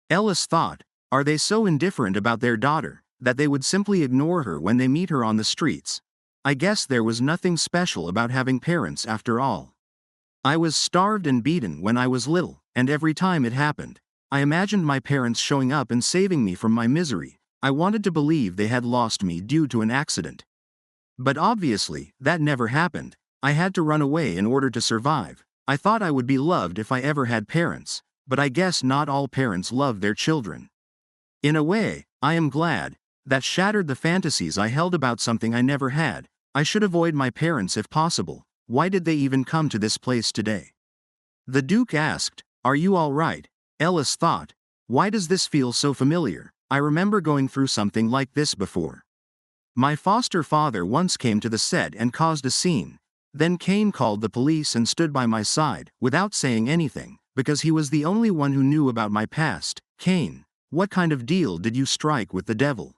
Ellis thought, are they so indifferent about their daughter, that they would simply ignore her when they meet her on the streets? I guess there was nothing special about having parents after all. I was starved and beaten when I was little, and every time it happened, I imagined my parents showing up and saving me from my misery. I wanted to believe they had lost me due to an accident. But obviously, that never happened. I had to run away in order to survive. I thought I would be loved if I ever had parents, but I guess not all parents love their children. In a way, I am glad. That shattered the fantasies I held about something I never had. I should avoid my parents if possible. Why did they even come to this place today? The Duke asked, are you all right? Ellis thought, why does this feel so familiar? I remember going through something like this before. My foster father once came to the set and caused a scene. Then Cain called the police and stood by my side, without saying anything, because he was the only one who knew about my past. Cain, what kind of deal did you strike with the devil?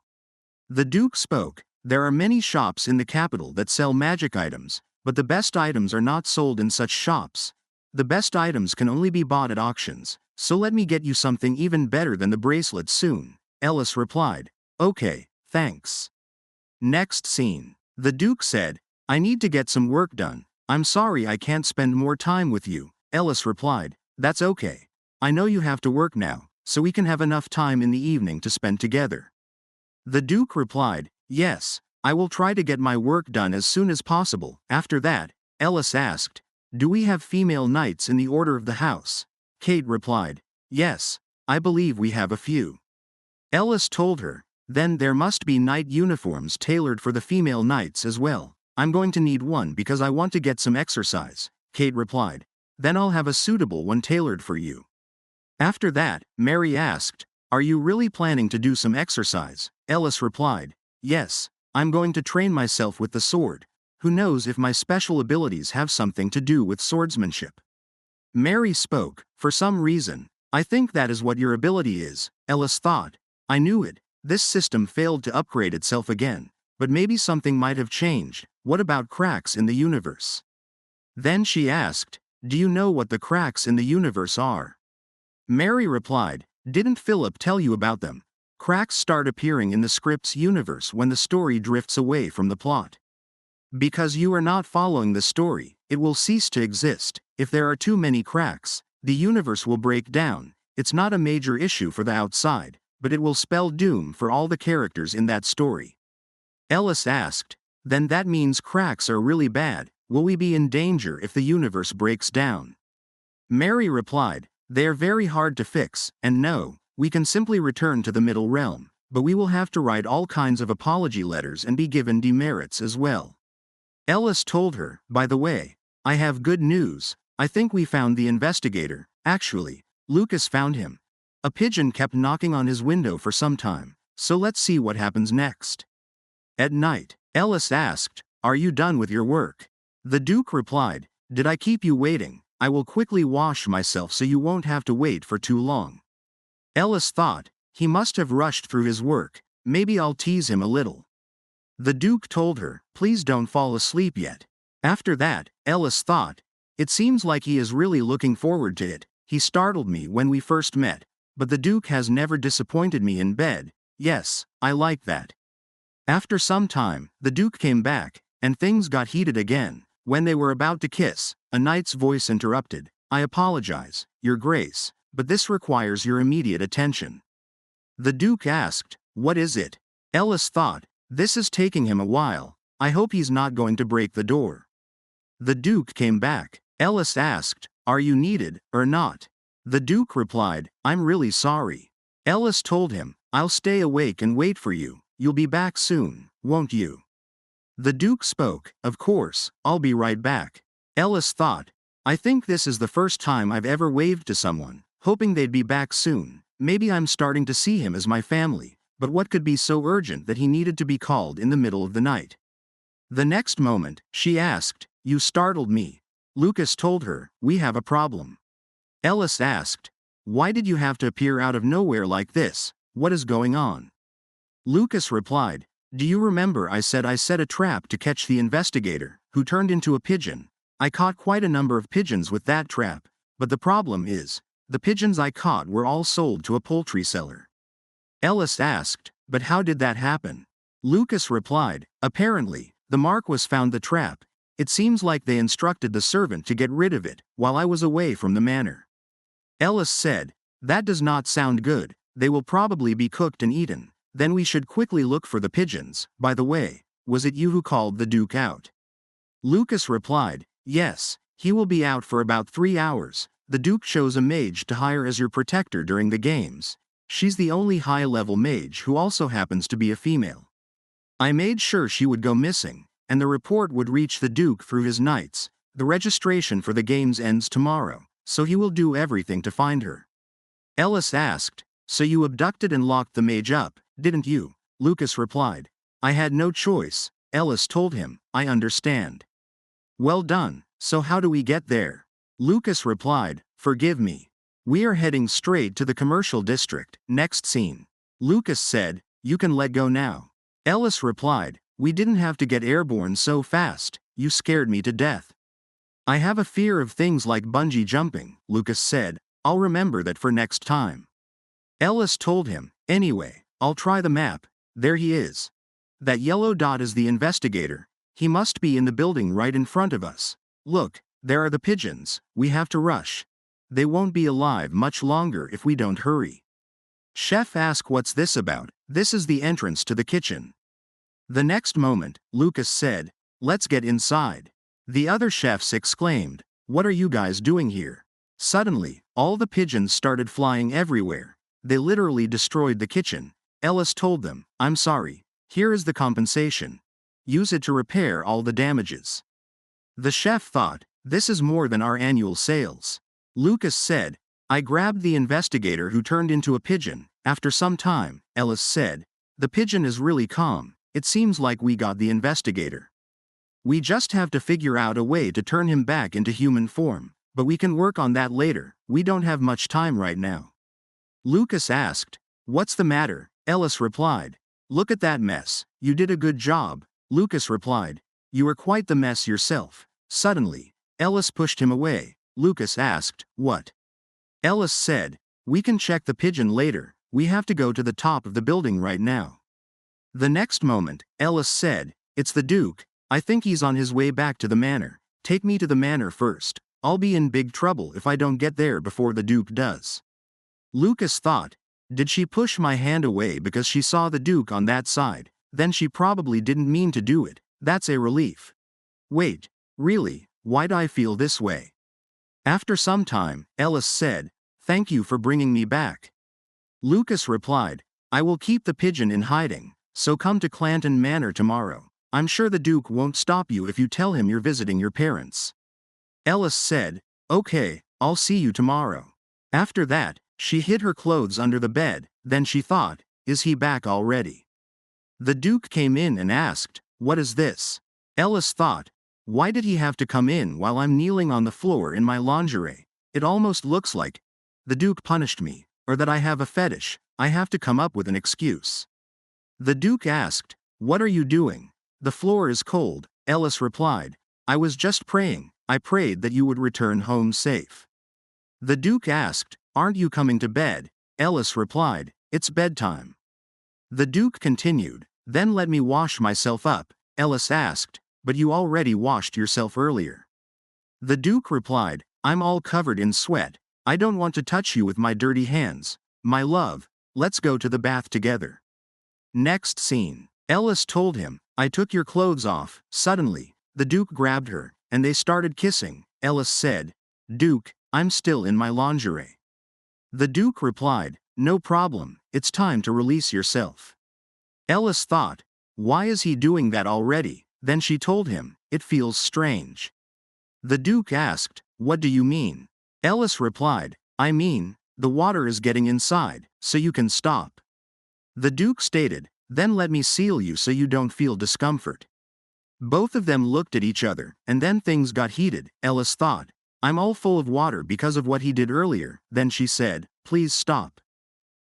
The Duke spoke, there are many shops in the capital that sell magic items, but the best items are not sold in such shops. The best items can only be bought at auctions, so let me get you something even better than the bracelet soon. Ellis replied, okay, thanks. Next scene. The Duke said, I need to get some work done. I'm sorry I can't spend more time with you. Ellis replied, that's okay. I know you have to work now, so we can have enough time in the evening to spend together. The Duke replied, yes, I will try to get my work done as soon as possible. After that, Ellis asked, do we have female knights in the order of the house? Kate replied, yes, I believe we have a few. Ellis told her, then there must be knight uniforms tailored for the female knights as well. I'm going to need one because I want to get some exercise. Kate replied, then I'll have a suitable one tailored for you. After that, Mary asked, are you really planning to do some exercise? Ellis replied, yes, I'm going to train myself with the sword. Who knows if my special abilities have something to do with swordsmanship? Mary spoke, for some reason, I think that is what your ability is. Ellis thought, I knew it. This system failed to upgrade itself again, but maybe something might have changed. What about cracks in the universe? Then she asked, do you know what the cracks in the universe are? Mary replied, didn't Philip tell you about them? Cracks start appearing in the script's universe when the story drifts away from the plot. Because you are not following the story, it will cease to exist. If there are too many cracks, the universe will break down. It's not a major issue for the outside, but it will spell doom for all the characters in that story. Ellis asked, then that means cracks are really bad. Will we be in danger if the universe breaks down? Mary replied, they are very hard to fix, and no, we can simply return to the middle realm, but we will have to write all kinds of apology letters and be given demerits as well. Ellis told her, by the way, I have good news. I think we found the investigator. Actually, Lucas found him. A pigeon kept knocking on his window for some time, so let's see what happens next. At night, Ellis asked, "Are you done with your work?" The Duke replied, "Did I keep you waiting? I will quickly wash myself so you won't have to wait for too long." Ellis thought, he must have rushed through his work, maybe I'll tease him a little. The Duke told her, "Please don't fall asleep yet." After that, Ellis thought, it seems like he is really looking forward to it. He startled me when we first met, but the Duke has never disappointed me in bed. Yes, I like that. After some time, the Duke came back, and things got heated again. When they were about to kiss, a knight's voice interrupted. "I apologize, Your Grace, but this requires your immediate attention." The Duke asked, "What is it?" Ellis thought, this is taking him a while. I hope he's not going to break the door. The Duke came back. Ellis asked, "Are you needed, or not?" The Duke replied, "I'm really sorry." Ellis told him, "I'll stay awake and wait for you. You'll be back soon, won't you?" The Duke spoke, "Of course, I'll be right back." Ellis thought, I think this is the first time I've ever waved to someone, hoping they'd be back soon. Maybe I'm starting to see him as my family, but what could be so urgent that he needed to be called in the middle of the night? The next moment, she asked, "You startled me." Lucas told her, "We have a problem." Ellis asked, "Why did you have to appear out of nowhere like this? What is going on?" Lucas replied, "Do you remember I said I set a trap to catch the investigator, who turned into a pigeon? I caught quite a number of pigeons with that trap, but the problem is, the pigeons I caught were all sold to a poultry seller." Ellis asked, "But how did that happen?" Lucas replied, "Apparently, the Marquis found the trap. It seems like they instructed the servant to get rid of it, while I was away from the manor." Ellis said, "That does not sound good. They will probably be cooked and eaten. Then we should quickly look for the pigeons. By the way, was it you who called the Duke out?" Lucas replied, "Yes, he will be out for about 3 hours. The Duke chose a mage to hire as your protector during the games. She's the only high-level mage who also happens to be a female. I made sure she would go missing, and the report would reach the Duke through his knights. The registration for the games ends tomorrow, so he will do everything to find her." Ellis asked, "So you abducted and locked the mage up, didn't you?" Lucas replied, "I had no choice." Ellis told him, "I understand." "Well done, so how do we get there?" Lucas replied, "Forgive me. We are heading straight to the commercial district." Next scene. Lucas said, "You can let go now." Ellis replied, "We didn't have to get airborne so fast. You scared me to death." "I have a fear of things like bungee jumping," Lucas said. "I'll remember that for next time." Ellis told him, "Anyway, I'll try the map. There he is. That yellow dot is the investigator. He must be in the building right in front of us. Look, there are the pigeons. We have to rush. They won't be alive much longer if we don't hurry." Chef asked, "What's this about?" "This is the entrance to the kitchen." The next moment, Lucas said, "Let's get inside." The other chefs exclaimed, "What are you guys doing here?" Suddenly, all the pigeons started flying everywhere. They literally destroyed the kitchen. Ellis told them, "I'm sorry. Here is the compensation. Use it to repair all the damages." The chef thought, this is more than our annual sales. Lucas said, "I grabbed the investigator who turned into a pigeon." After some time, Ellis said, "The pigeon is really calm. It seems like we got the investigator. We just have to figure out a way to turn him back into human form, but we can work on that later. We don't have much time right now." Lucas asked, "What's the matter?" Ellis replied, "Look at that mess. You did a good job." Lucas replied, "You were quite the mess yourself." Suddenly, Ellis pushed him away. Lucas asked, "What?" Ellis said, "We can check the pigeon later. We have to go to the top of the building right now." The next moment, Ellis said, "It's the Duke. I think he's on his way back to the manor. Take me to the manor first. I'll be in big trouble if I don't get there before the Duke does." Lucas thought, did she push my hand away because she saw the Duke on that side? Then she probably didn't mean to do it. That's a relief. Wait, really, why do I feel this way? After some time, Ellis said, "Thank you for bringing me back." Lucas replied, "I will keep the pigeon in hiding, so come to Clanton Manor tomorrow. I'm sure the Duke won't stop you if you tell him you're visiting your parents." Ellis said, Okay, I'll see you tomorrow. After that, she hid her clothes under the bed, then she thought, is he back already? The Duke came in and asked, what is this? Ellis thought, why did he have to come in while I'm kneeling on the floor in my lingerie? It almost looks like the Duke punished me, or that I have a fetish. I have to come up with an excuse. The Duke asked, what are you doing? The floor is cold, Ellis replied. I was just praying. I prayed that you would return home safe. The Duke asked, aren't you coming to bed? Ellis replied, it's bedtime. The Duke continued, then let me wash myself up. Ellis asked, but you already washed yourself earlier. The Duke replied, I'm all covered in sweat. I don't want to touch you with my dirty hands. My love, let's go to the bath together. Next scene. Ellis told him, I took your clothes off. Suddenly, the Duke grabbed her, and they started kissing. Ellis said, Duke, I'm still in my lingerie. The Duke replied, no problem, it's time to release yourself. Ellis thought, why is he doing that already? Then she told him, it feels strange. The Duke asked, what do you mean? Ellis replied, I mean, the water is getting inside, so you can stop. The Duke stated, then let me seal you so you don't feel discomfort. Both of them looked at each other, and then things got heated. Ellis thought, I'm all full of water because of what he did earlier. Then she said, please stop.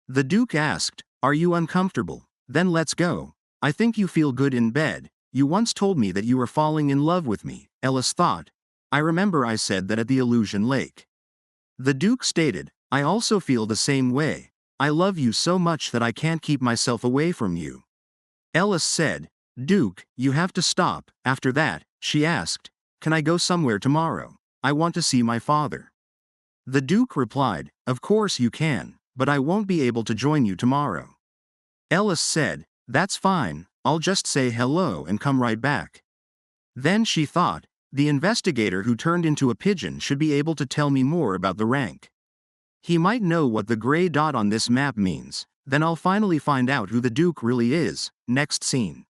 The Duke asked, are you uncomfortable? Then let's go. I think you feel good in bed. You once told me that you were falling in love with me. Ellis thought, I remember I said that at the Illusion Lake. The Duke stated, I also feel the same way. I love you so much that I can't keep myself away from you. Ellis said, Duke, you have to stop. After that, she asked, can I go somewhere tomorrow? I want to see my father. The Duke replied, of course you can, but I won't be able to join you tomorrow. Ellis said, that's fine, I'll just say hello and come right back. Then she thought, the investigator who turned into a pigeon should be able to tell me more about the rank. He might know what the gray dot on this map means, then I'll finally find out who the Duke really is. Next scene.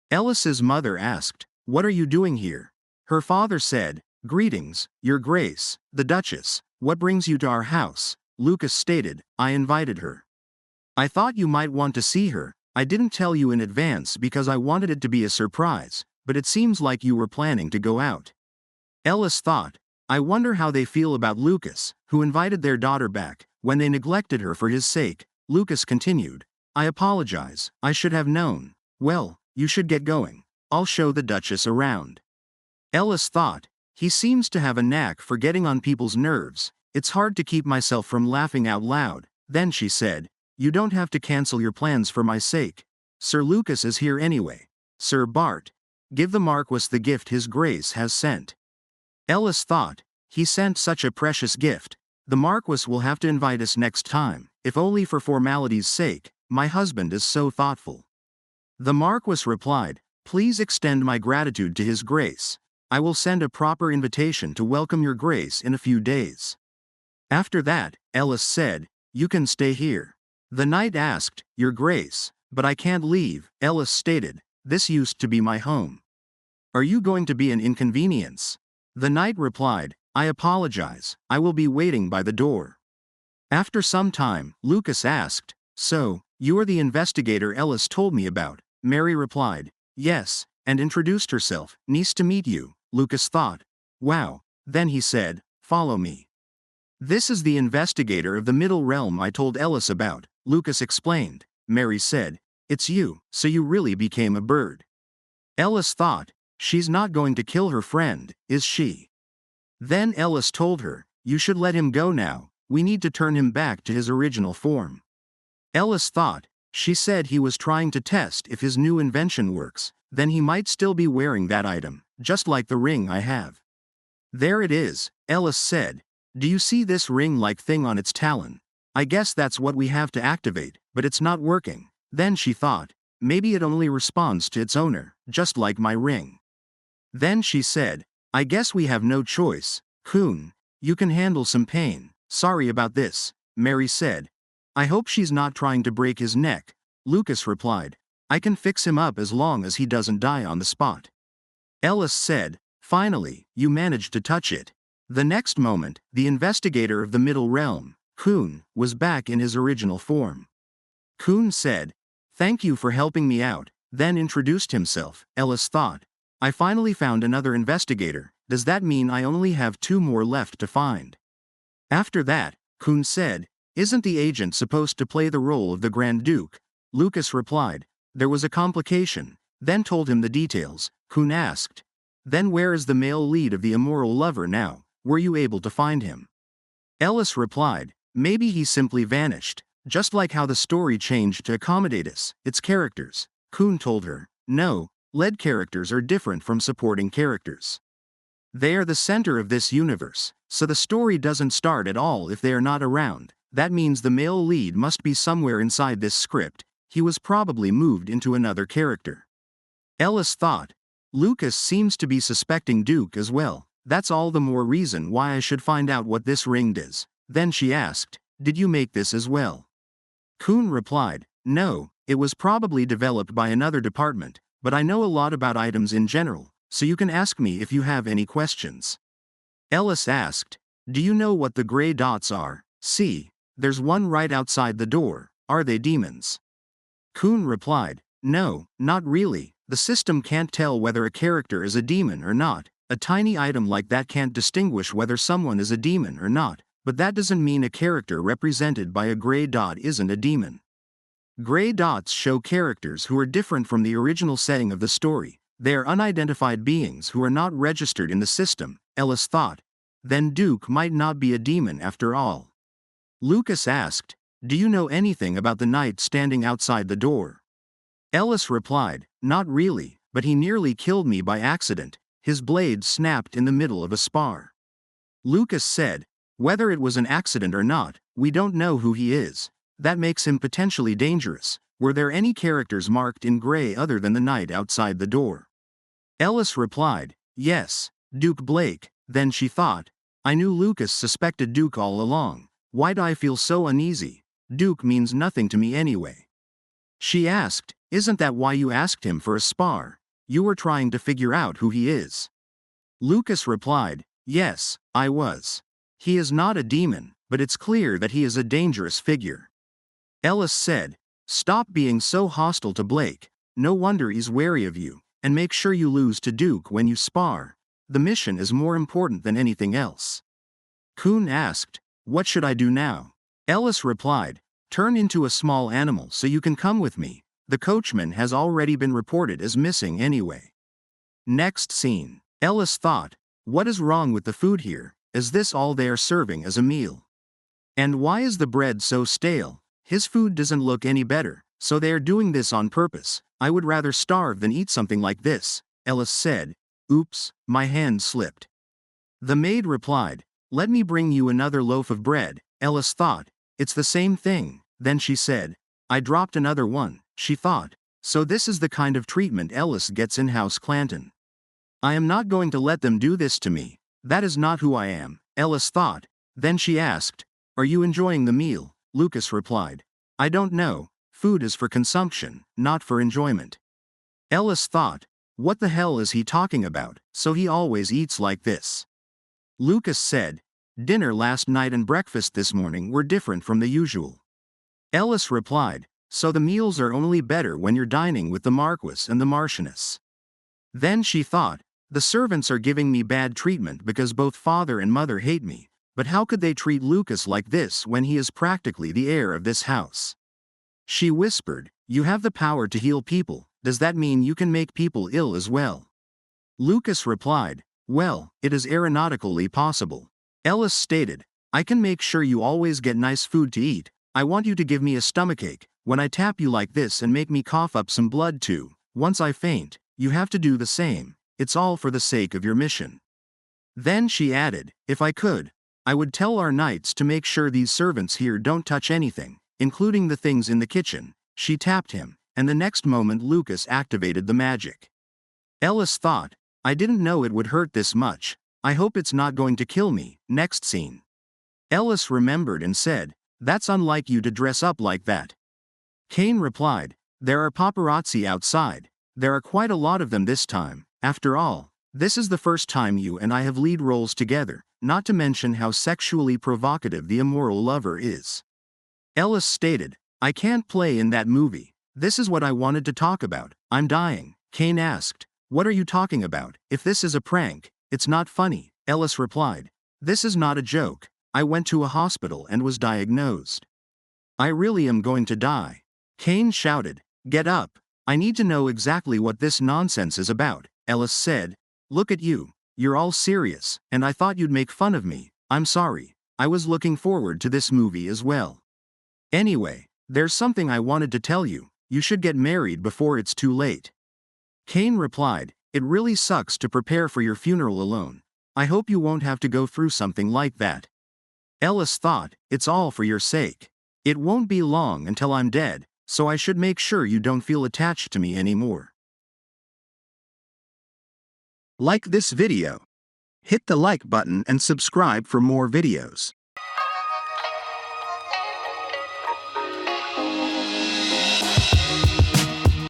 Ellis's mother asked, what are you doing here? Her father said, greetings, Your Grace, the Duchess, what brings you to our house? Lucas stated, I invited her. I thought you might want to see her. I didn't tell you in advance because I wanted it to be a surprise, but it seems like you were planning to go out. Ellis thought, I wonder how they feel about Lucas, who invited their daughter back, when they neglected her for his sake. Lucas continued, I apologize, I should have known. Well, you should get going. I'll show the Duchess around. Ellis thought, he seems to have a knack for getting on people's nerves. It's hard to keep myself from laughing out loud. Then she said, you don't have to cancel your plans for my sake. Sir Lucas is here anyway. Sir Bart, give the Marquis the gift his Grace has sent. Ellis thought, he sent such a precious gift. The Marquis will have to invite us next time, if only for formality's sake. My husband is so thoughtful. The Marquis replied, please extend my gratitude to his Grace. I will send a proper invitation to welcome your Grace in a few days. After that, Ellis said, you can stay here. The knight asked, Your Grace, but I can't leave. Ellis stated, this used to be my home. Are you going to be an inconvenience? The knight replied, I apologize, I will be waiting by the door. After some time, Lucas asked, so, you are the investigator Ellis told me about? Mary replied, yes, and introduced herself. Nice to meet you. Lucas thought, wow. Then he said, follow me. This is the investigator of the Middle Realm I told Ellis about. Lucas explained. Mary said, it's you, so you really became a bird. Ellis thought, she's not going to kill her friend, is she? Then Ellis told her, you should let him go now, we need to turn him back to his original form. Ellis thought, she said he was trying to test if his new invention works, then he might still be wearing that item, just like the ring I have. There it is, Ellis said. Do you see this ring-like thing on its talon? I guess that's what we have to activate, but it's not working. Then she thought, maybe it only responds to its owner, just like my ring. Then she said, I guess we have no choice. Coon, you can handle some pain. Sorry about this, Mary said. I hope she's not trying to break his neck. Lucas replied, I can fix him up as long as he doesn't die on the spot. Ellis said, finally, you managed to touch it. The next moment, the investigator of the Middle Realm, Kun, was back in his original form. Kun said, "Thank you for helping me out," then introduced himself. Ellis thought, "I finally found another investigator. Does that mean I only have 2 more left to find?" After that, Kun said, "Isn't the agent supposed to play the role of the Grand Duke?" Lucas replied, "There was a complication," then told him the details. Kun asked, "Then where is the male lead of the immoral lover now? Were you able to find him?" Ellis replied, "Maybe he simply vanished, just like how the story changed to accommodate its characters." Kun told her, "No, lead characters are different from supporting characters. They are the center of this universe, so the story doesn't start at all if they are not around. That means the male lead must be somewhere inside this script. He was probably moved into another character." Ellis thought, "Lucas seems to be suspecting Duke as well. That's all the more reason why I should find out what this ring is." Then she asked, "Did you make this as well?" Kun replied, "No, it was probably developed by another department, but I know a lot about items in general, so you can ask me if you have any questions." Ellis asked, "Do you know what the gray dots are? See, there's one right outside the door. Are they demons?" Kun replied, "No, not really. The system can't tell whether a character is a demon or not. A tiny item like that can't distinguish whether someone is a demon or not, but that doesn't mean a character represented by a gray dot isn't a demon. Gray dots show characters who are different from the original setting of the story. They are unidentified beings who are not registered in the system." Ellis thought, "Then Duke might not be a demon after all." Lucas asked, "Do you know anything about the knight standing outside the door?" Ellis replied, "Not really, but he nearly killed me by accident. His blade snapped in the middle of a spar." Lucas said, "Whether it was an accident or not, we don't know who he is. That makes him potentially dangerous. Were there any characters marked in gray other than the knight outside the door?" Ellis replied, "Yes, Duke Blake." Then she thought, "I knew Lucas suspected Duke all along. Why do I feel so uneasy? Duke means nothing to me anyway." She asked, "Isn't that why you asked him for a spar? You were trying to figure out who he is?" Lucas replied, "Yes, I was. He is not a demon, but it's clear that he is a dangerous figure." Ellis said, "Stop being so hostile to Blake. No wonder he's wary of you, and make sure you lose to Duke when you spar. The mission is more important than anything else." Kun asked, "What should I do now?" Ellis replied, "Turn into a small animal so you can come with me. The coachman has already been reported as missing anyway." Next scene. Ellis thought, "What is wrong with the food here? Is this all they are serving as a meal? And why is the bread so stale? His food doesn't look any better, so they are doing this on purpose. I would rather starve than eat something like this." Ellis said, "Oops, my hand slipped." The maid replied, "Let me bring you another loaf of bread." Ellis thought, "It's the same thing." Then she said, "I dropped another one." She thought, "So this is the kind of treatment Ellis gets in House Clanton. I am not going to let them do this to me. That is not who I am." Ellis thought. Then she asked, "Are you enjoying the meal?" Lucas replied, "I don't know. Food is for consumption, not for enjoyment." Ellis thought, "What the hell is he talking about? So he always eats like this." Lucas said, "Dinner last night and breakfast this morning were different from the usual." Ellis replied, "So the meals are only better when you're dining with the Marquis and the Marchioness." Then she thought, "The servants are giving me bad treatment because both father and mother hate me, but how could they treat Lucas like this when he is practically the heir of this house?" She whispered, "You have the power to heal people. Does that mean you can make people ill as well?" Lucas replied, "Well, it is aeronautically possible." Ellis stated, "I can make sure you always get nice food to eat. I want you to give me a stomachache when I tap you like this and make me cough up some blood too. Once I faint, you have to do the same. It's all for the sake of your mission." Then she added, "If I could, I would tell our knights to make sure these servants here don't touch anything, including the things in the kitchen." She tapped him, and the next moment Lucas activated the magic. Ellis thought, "I didn't know it would hurt this much. I hope it's not going to kill me." Next scene. Ellis remembered and said, "That's unlike you to dress up like that." Kane replied, "There are paparazzi outside. There are quite a lot of them this time. After all, this is the first time you and I have lead roles together. not to mention how sexually provocative the immoral lover is. Ellis stated, I can't play in that movie. This is what I wanted to talk about. I'm dying. Kane asked, what are you talking about? If this is a prank, it's not funny. Ellis replied, this is not a joke. I went to a hospital and was diagnosed. I really am going to die. Kane shouted, get up. I need to know exactly what this nonsense is about. Ellis said, look at you. You're all serious, and I thought you'd make fun of me. I'm sorry. I was looking forward to this movie as well. Anyway, there's something I wanted to tell you. You should get married before it's too late. Kane replied, it really sucks to prepare for your funeral alone. I hope you won't have to go through something like that. Ellis thought, it's all for your sake. It won't be long until I'm dead, so I should make sure you don't feel attached to me anymore. Like this video. Hit the like button and subscribe for more videos.